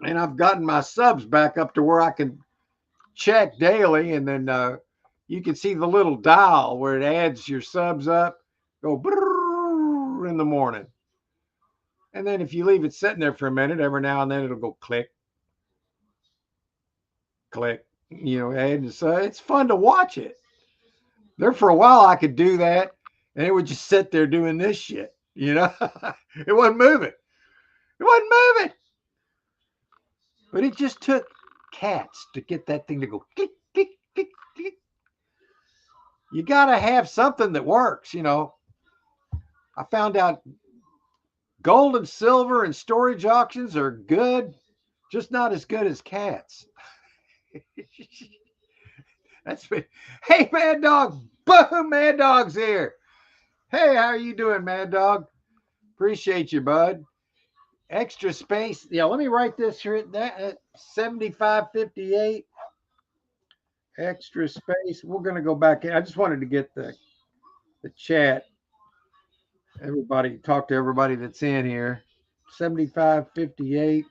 and I've gotten my subs back up to where I can check daily, and then you can see the little dial where it adds your subs up, go brrr in the morning. And then if you leave it sitting there for a minute, every now and then it'll go click, click, and so it's fun to watch it. There for a while I could do that, and it would just sit there doing this shit, It wasn't moving. It wasn't moving. But it just took cats to get that thing to go click, click, click, click. You got to have something that works, I found out gold and silver and storage auctions are good, just not as good as cats. That's me. Hey, Mad Dog. Boom, Mad Dog's here. Hey, how are you doing, Mad Dog? Appreciate you, bud. Extra space. Yeah, let me write this here at 7558. Extra space. We're going to go back in. I just wanted to get the chat. Everybody, talk to everybody that's in here. 7558.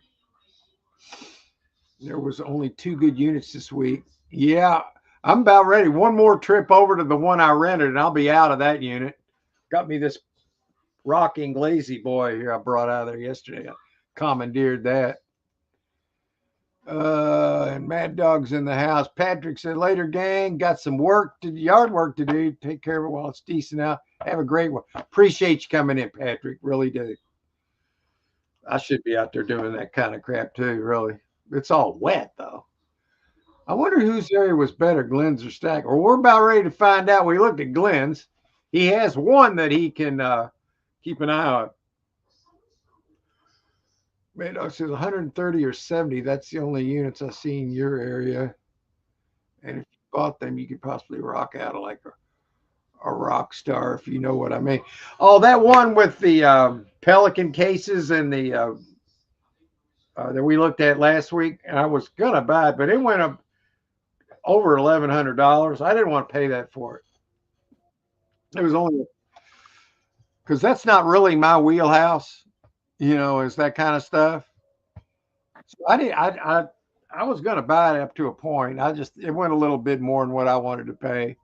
There was only 2 good units this week. Yeah, I'm about ready. One more trip over to the one I rented, and I'll be out of that unit. Got me this rocking lazy boy here I brought out of there yesterday. I commandeered that. And Mad Dog's in the house. Patrick said, later, gang. Got some yard work to do. Take care of it while it's decent out. Have a great one. Appreciate you coming in, Patrick. Really do. I should be out there doing that kind of crap too, really. It's all wet, though. I wonder whose area was better, Glenn's or Stack. Or we're about ready to find out. We looked at Glenn's. He has one that he can keep an eye on. Mad Dog says 130 or 70. That's the only units I see in your area. And if you bought them, you could possibly rock out like a rock star, if you know what I mean. Oh, that one with the Pelican cases and the that we looked at last week, and I was gonna buy it, but it went up over $1,100. I didn't want to pay that for it. It was only because that's not really my wheelhouse, is that kind of stuff. So I was gonna buy it up to a point. It went a little bit more than what I wanted to pay.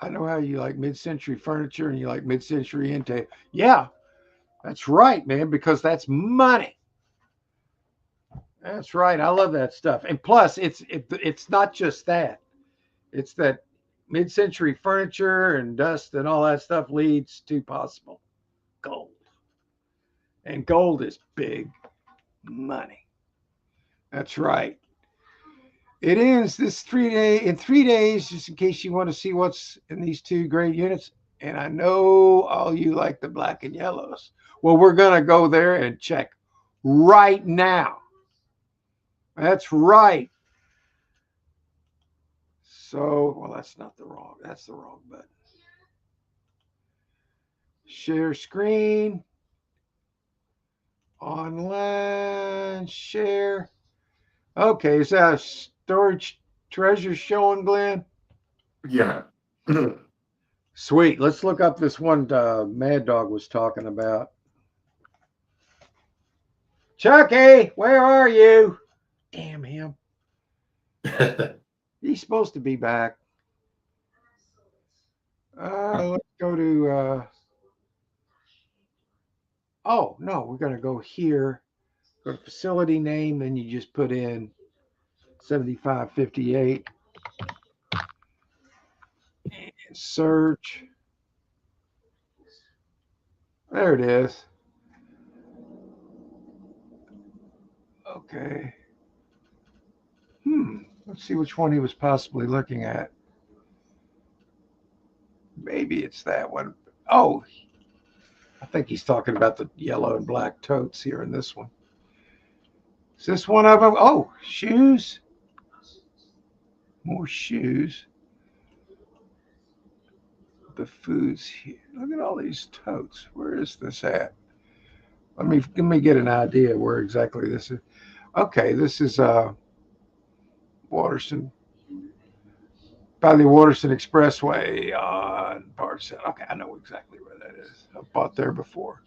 I know how you like mid-century furniture and you like mid-century intake. Yeah, that's right, man, because that's money. That's right. I love that stuff. And plus, it's not just that. It's that mid-century furniture and dust and all that stuff leads to possible gold. And gold is big money. That's right. It ends in 3 days, just in case you want to see what's in these 2 great units. And I know all you like the black and yellows. Well, we're going to go there and check right now. That's right. So, well, that's the wrong button. Share screen. Online, share. Okay, is that a storage treasure showing, Glenn? Yeah. Sweet. Let's look up this one Mad Dog was talking about. Chucky, where are you? Damn him. He's supposed to be back. Let's go to oh no, we're gonna go here. Go to facility name, then you just put in 7558 and search. There it is. Okay. Let's see which one he was possibly looking at. Maybe it's that one. Oh, I think he's talking about the yellow and black totes here in this one. Is this one of them? Oh, shoes. More shoes. The foods here. Look at all these totes. Where is this at? Let me get an idea where exactly this is. Okay, this is Waterston, by the Waterston Expressway on Bardstown. Okay, I know exactly where that is. I've bought there before.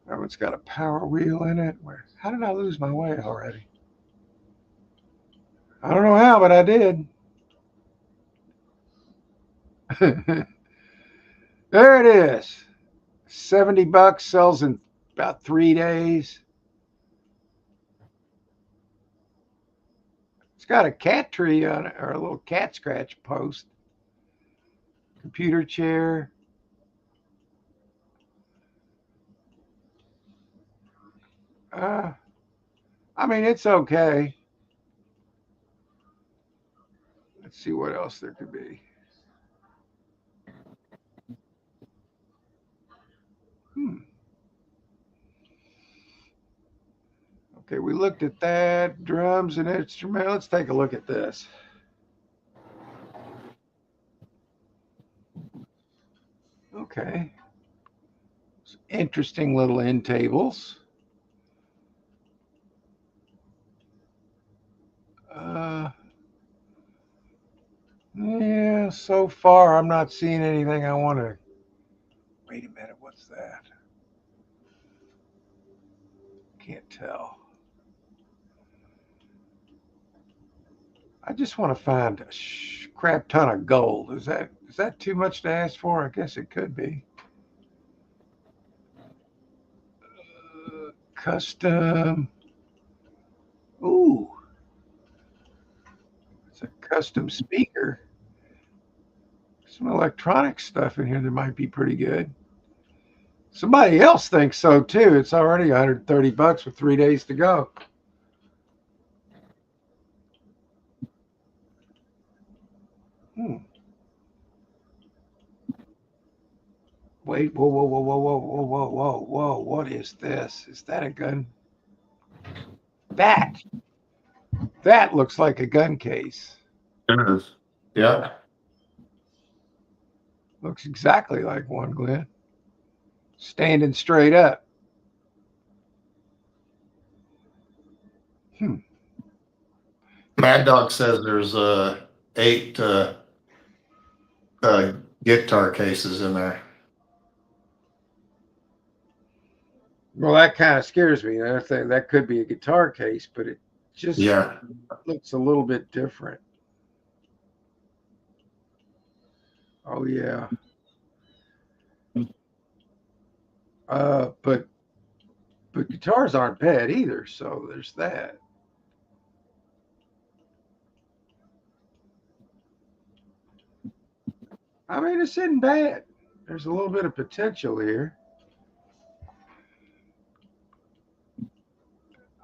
That one's got a power wheel in it. How did I lose my way already? I don't know how, but I did. There it is. $70 sells in about 3 days. It's got a cat tree on it, or a little cat scratch post. Computer chair. I mean, it's okay. Let's see what else there could be. Okay, we looked at that. Drums and instrument. Let's take a look at this. Okay. Some interesting little end tables. Yeah, so far I'm not seeing anything I want to. Wait a minute, what's that? Can't tell. I just want to find a crap ton of gold. Is that too much to ask for? I guess it could be. Custom. Ooh. It's a custom speaker. Some electronic stuff in here that might be pretty good. Somebody else thinks so too. It's already $130 with 3 days to go. Wait, whoa, whoa, whoa, whoa, whoa, whoa, whoa, whoa, whoa. What is this? Is that a gun? That looks like a gun case. It is. Yeah. Looks exactly like one, Glenn. Standing straight up. Mad Dog says there's 8 guitar cases in there. Well, that kind of scares me. I think that could be a guitar case, but it just looks a little bit different. Oh yeah. But guitars aren't bad either, so there's that. I mean, this isn't bad. There's a little bit of potential here.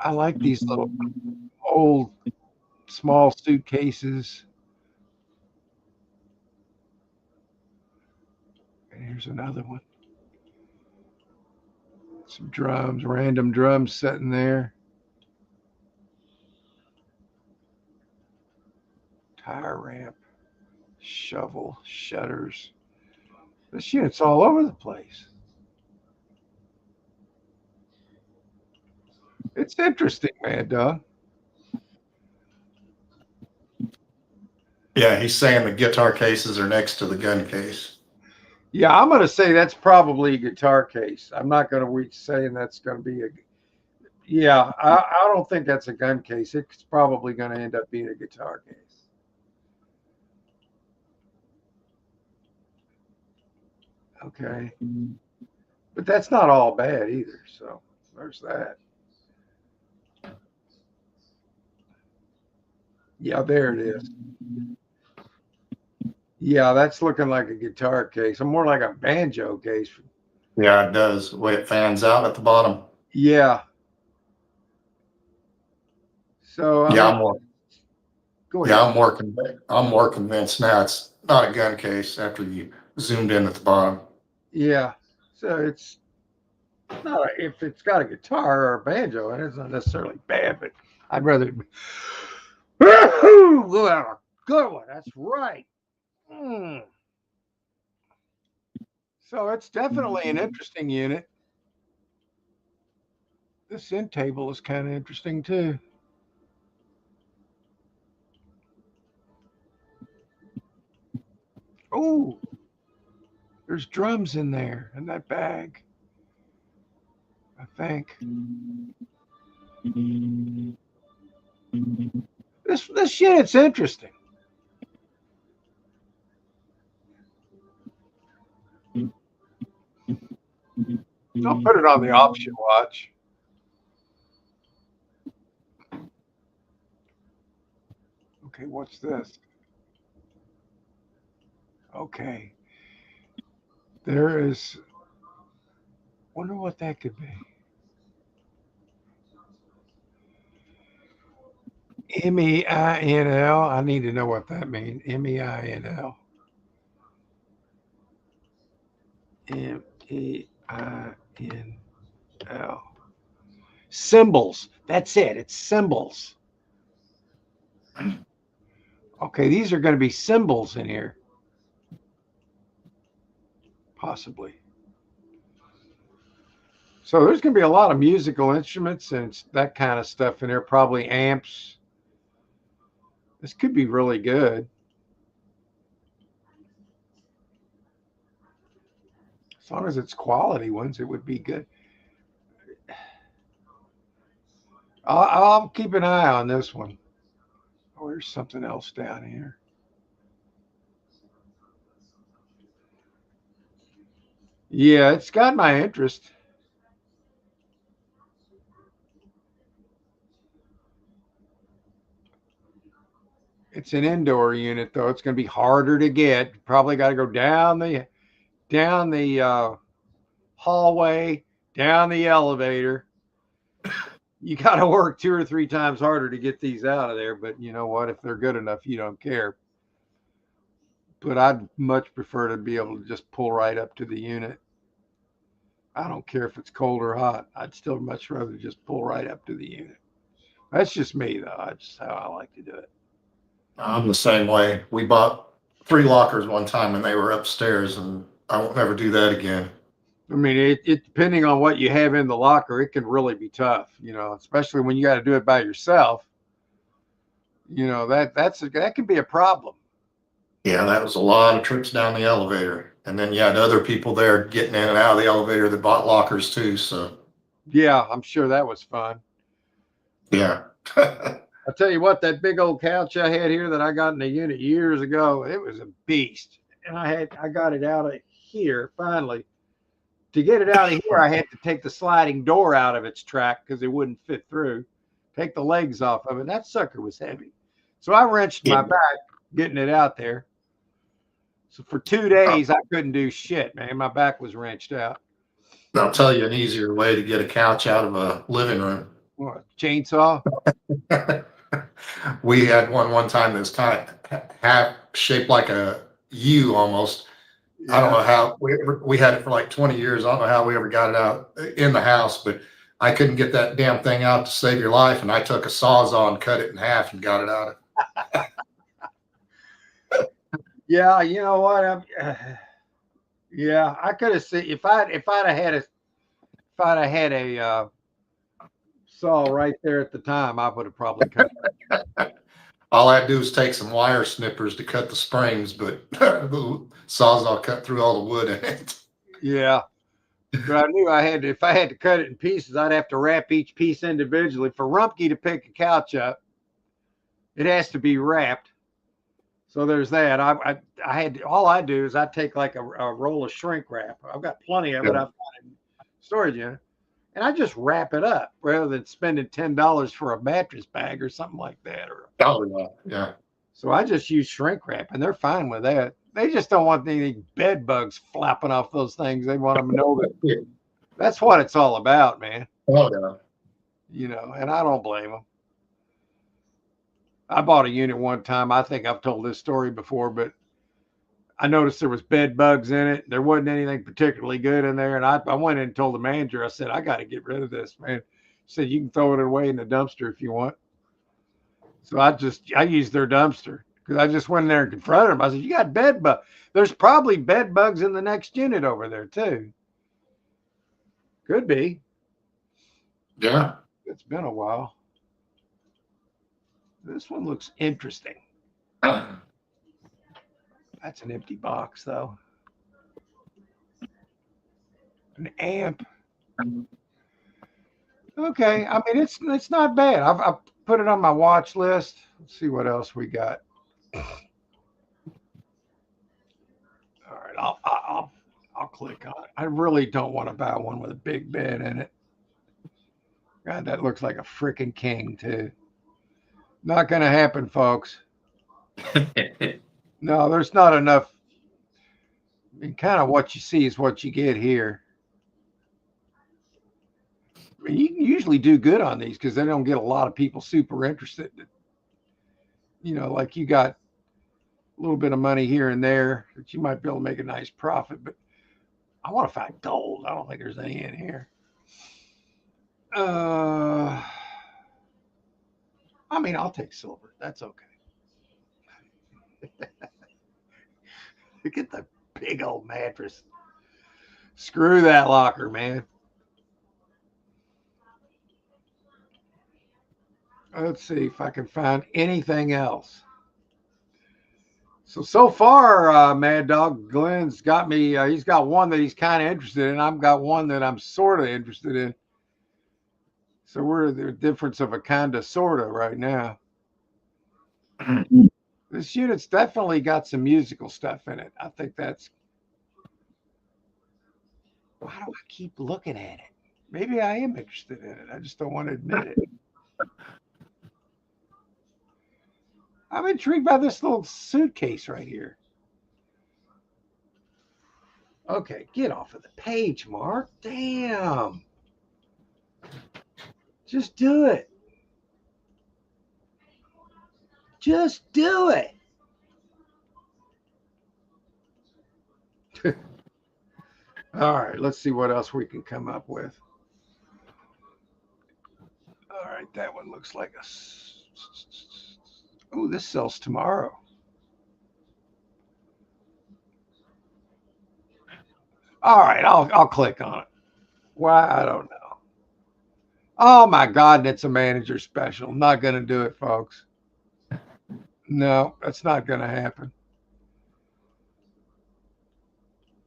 I like these little old small suitcases. And here's another one. Some drums, random drums sitting there. Tire ramp, shovel, shutters. This unit's all over the place. It's interesting, man, Doug. Yeah, he's saying the guitar cases are next to the gun case. Yeah, I'm going to say that's probably a guitar case. I'm not going to be saying that's going to be a. Yeah, I don't think that's a gun case. It's probably going to end up being a guitar case. Okay. But that's not all bad either. So there's that. Yeah, there it is. Yeah, that's looking like a guitar case. Or more like a banjo case. Yeah, it does. The way it fans out at the bottom. Yeah. So I Yeah, mean, I'm more. go Yeah, ahead. I'm more convinced now it's not a gun case after you zoomed in at the bottom. Yeah. So it's not if it's got a guitar or a banjo, and it's not necessarily bad, but I'd rather. Good one. That's right. Mm. So it's definitely an interesting unit. This end table is kind of interesting too. Oh, there's drums in there in that bag, I think. This unit's interesting. I'll put it on the option watch. Okay, what's this? Okay. There is, wonder what that could be. MEINL. I need to know what that means. MEINL. MEINL. Symbols. That's it. It's symbols. Okay, these are going to be symbols in here. Possibly. So there's going to be a lot of musical instruments and that kind of stuff in there, probably amps. This could be really good. As long as it's quality ones, it would be good. I'll keep an eye on this one. Oh, there's something else down here. Yeah, it's got my interest. It's an indoor unit though. It's going to be harder to get. Probably got to go down the hallway, down the elevator. You got to work 2 or 3 times harder to get these out of there. But you know what? If they're good enough, you don't care. But I'd much prefer to be able to just pull right up to the unit. I don't care if it's cold or hot. I'd still much rather just pull right up to the unit. That's just me, though. That's just how I like to do it. I'm the same way. We bought 3 lockers one time and they were upstairs, and I won't never do that again. I mean, it depending on what you have in the locker, it can really be tough, especially when you got to do it by yourself. That can be a problem. Yeah, that was a lot of trips down the elevator. And then you had other people there getting in and out of the elevator that bought lockers too. So, Yeah, I'm sure that was fun. yeah. I'll tell you what, that big old couch I had here that I got in the unit years ago, it was a beast. And I got it out of here finally. To get it out of here, I had to take the sliding door out of its track because it wouldn't fit through. Take the legs off of it. That sucker was heavy. So I wrenched my back getting it out there. So for 2 days, I couldn't do shit, man. My back was wrenched out. I'll tell you an easier way to get a couch out of a living room. What, chainsaw? We had one time that's kind of half shaped like a U almost. I don't know how we had it for like 20 years. I don't know how we ever got it out in the house, but I couldn't get that damn thing out to save your life. And I took a Sawzall and cut it in half and got it out. Yeah, you know what? Yeah, I could have seen if I'd have had a saw right there at the time, I would have probably cut it. All I had to do was take some wire snippers to cut the springs, but the Sawzall cut through all the wood in it. Yeah. But I knew if I had to cut it in pieces, I'd have to wrap each piece individually. For Rumpke to pick a couch up, it has to be wrapped. So there's that. I had all I do is I take like a roll of shrink wrap. I've got plenty of it. I've got it in storage unit, and I just wrap it up rather than spending $10 for a mattress bag or something like that. Or Oh yeah, yeah. so I just use shrink wrap, and they're fine with that. They just don't want any bed bugs flapping off those things. They want them to know that Yeah. that's what it's all about, man. Oh yeah. You know, and I don't blame them. I bought a unit one time. I think I've told this story before, but I noticed there was bed bugs in it. There wasn't anything particularly good in there. And I went in and told the manager, I said, I got to get rid of this, man. He said, you can throw it away in the dumpster if you want. So I used their dumpster because I just went in there and confronted them. I said, you got bed bugs. There's probably bed bugs in the next unit over there too. Could be. Yeah. It's been a while. This one looks interesting. That's an empty box though. An amp. Okay, I mean it's not bad. I've put it on my watch list. Let's see what else we got. All right, I'll click on it. I really don't want to buy one with a big bed in it. God, that looks like a freaking king too. Not gonna happen, folks. No, there's not enough. I mean, kind of what you see is what you get here. I mean, you can usually do good on these because they don't get a lot of people super interested. You know, like you got a little bit of money here and there that you might be able to make a nice profit. But I want to find gold. I don't think there's any in here. I mean, I'll take silver. That's okay. Look at the big old mattress. Screw that locker, man. Let's see if I can find anything else. So far, Mad Dog Glenn's got me. He's got one that he's kind of interested in. I've got one that I'm sort of interested in. So we're the difference of a kind of sort of right now. This unit's definitely got some musical stuff in it. I think that's. Why do I keep looking at it? Maybe I am interested in it. I just don't want to admit it. I'm intrigued by this little suitcase right here. Okay, get off of the page, Mark. Damn. Just do it. Just do it. All right, let's see what else we can come up with. All right, that one looks like a. Oh, this sells tomorrow. All right, I'll click on it. Why? I don't know. Oh my God, and it's a manager special. I'm not going to do it, folks. No, that's not going to happen.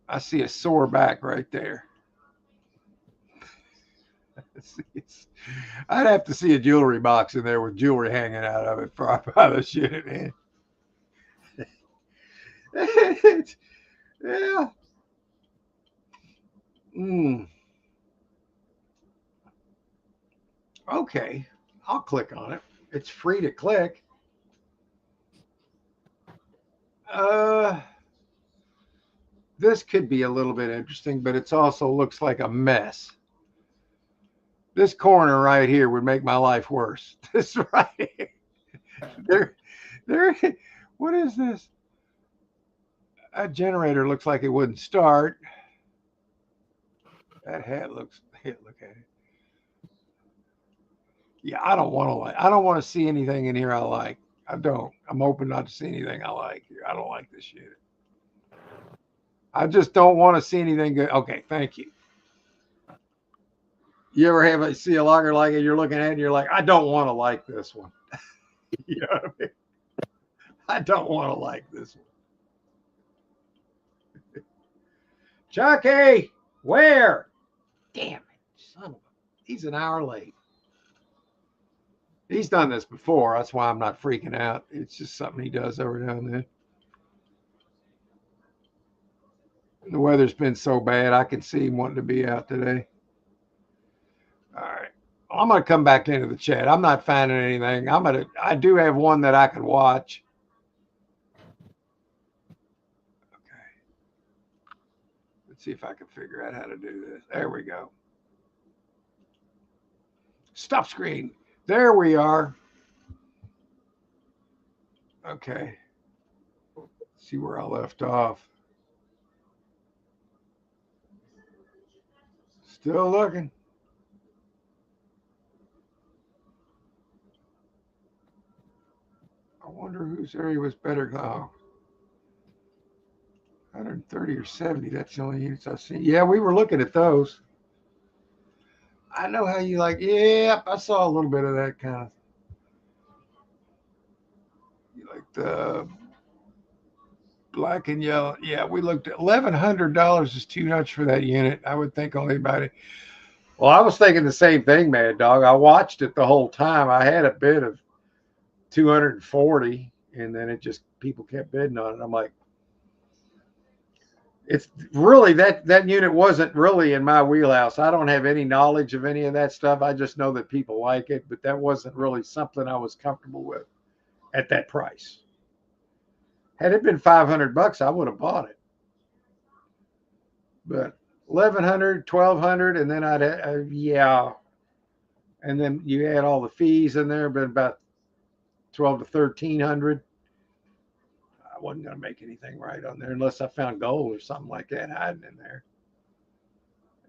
I see a sore back right there. I'd have to see a jewelry box in there with jewelry hanging out of it for I buy the shit, man. Yeah. Okay, I'll click on it. It's free to click. This could be a little bit interesting, but it also looks like a mess. This corner right here would make my life worse. This right here. What is this? A generator looks like it wouldn't start. That hat looks, look at it. Yeah, I don't want to see anything in here I like. I don't. I'm hoping not to see anything I like here. I don't like this shit. I just don't want to see anything good. Okay, thank you. You ever see a locker like it, you're looking at it and you're like, I don't want to like this one. You know what I mean? I don't want to like this one. Chucky, where? Damn it, son of a, he's an hour late. He's done this before. That's why I'm not freaking out. It's just something he does every now and then. The weather's been so bad, I can see him wanting to be out today. I'm gonna come back into the chat. I'm not finding anything. I do have one that I can watch. Okay. Let's see if I can figure out how to do this. There we go. Stop screen. There we are. Okay. Let's see where I left off. Still looking. I wonder whose area was better. Oh, 130 or 70. That's the only units I've seen. Yeah, we were looking at those. I know how you like. Yeah, I saw a little bit of that kind of. You like the black and yellow. Yeah, we looked at $1,100 is too much for that unit. I would think only about it. Well, I was thinking the same thing, Mad Dog. I watched it the whole time. I had a bid of 240, and then it just people kept bidding on it. I'm like, it's really that unit wasn't really in my wheelhouse. I don't have any knowledge of any of that stuff. I just know that people like it, but that wasn't really something I was comfortable with at that price. Had it been $500, I would have bought it. But 1,100, 1,200, and then yeah. And then you add all the fees in there, but about 12 to 1,300. I wasn't going to make anything right on there unless I found gold or something like that hiding in there.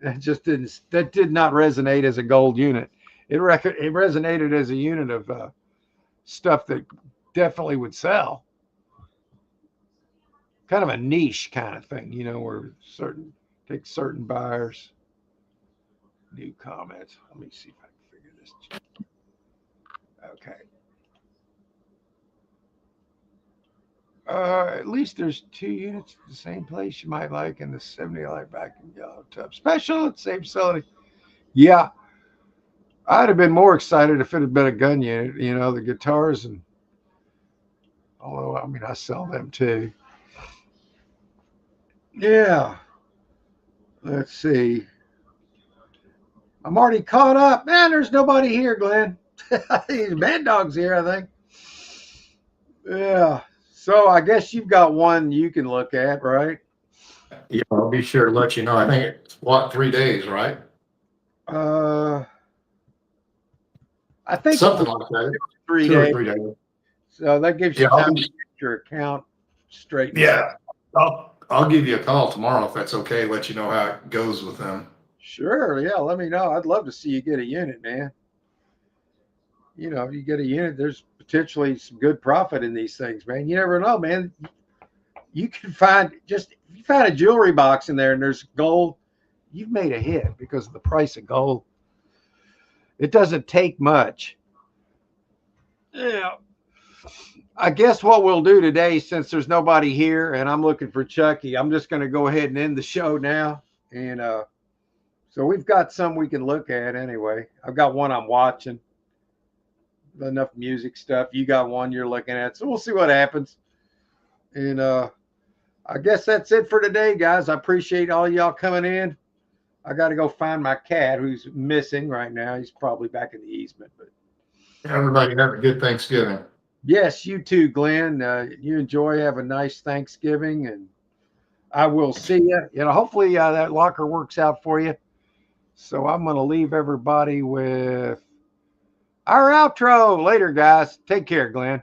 That just didn't. That did not resonate as a gold unit. It resonated as a unit of stuff that definitely would sell. Kind of a niche kind of thing, you know, where take certain buyers. New comments. Let me see if I can figure this. Okay. At least there's 2 units at the same place you might like in the 70 light back in yellow tub. Special at the same facility. Yeah. I'd have been more excited if it had been a gun unit, you know, the guitars, and although I mean I sell them too. Yeah. Let's see. I'm already caught up. Man, there's nobody here, Glenn. Mad Dog's here, I think. Yeah. So I guess you've got one you can look at, right? Yeah, I'll be sure to let you know. I think it's 3 days, right? I think Something like that. 3 2 or days. 3 days. So that gives you Yeah, time to get your account straight. Yeah. I'll give you a call tomorrow if that's okay. Let you know how it goes with them. Sure. Yeah. Let me know. I'd love to see you get a unit, man. You know, if you get a unit, there's potentially some good profit in these things, man. You never know, man. You can find if you find a jewelry box in there and there's gold, you've made a hit because of the price of gold. It doesn't take much. Yeah. I guess what we'll do today, since there's nobody here and I'm looking for Chucky, I'm just going to go ahead and end the show now. And so we've got some we can look at anyway. I've got one I'm watching. Enough music stuff. You got one you're looking at. So we'll see what happens. And I guess that's it for today, guys. I appreciate all y'all coming in. I got to go find my cat who's missing right now. He's probably back in the easement. But Everybody have a good Thanksgiving. yes, you too, Glenn. You enjoy. Have a nice Thanksgiving, and I will see you. You know, hopefully that locker works out for you. So I'm going to leave everybody with our outro. Later, guys. Take care, Glenn.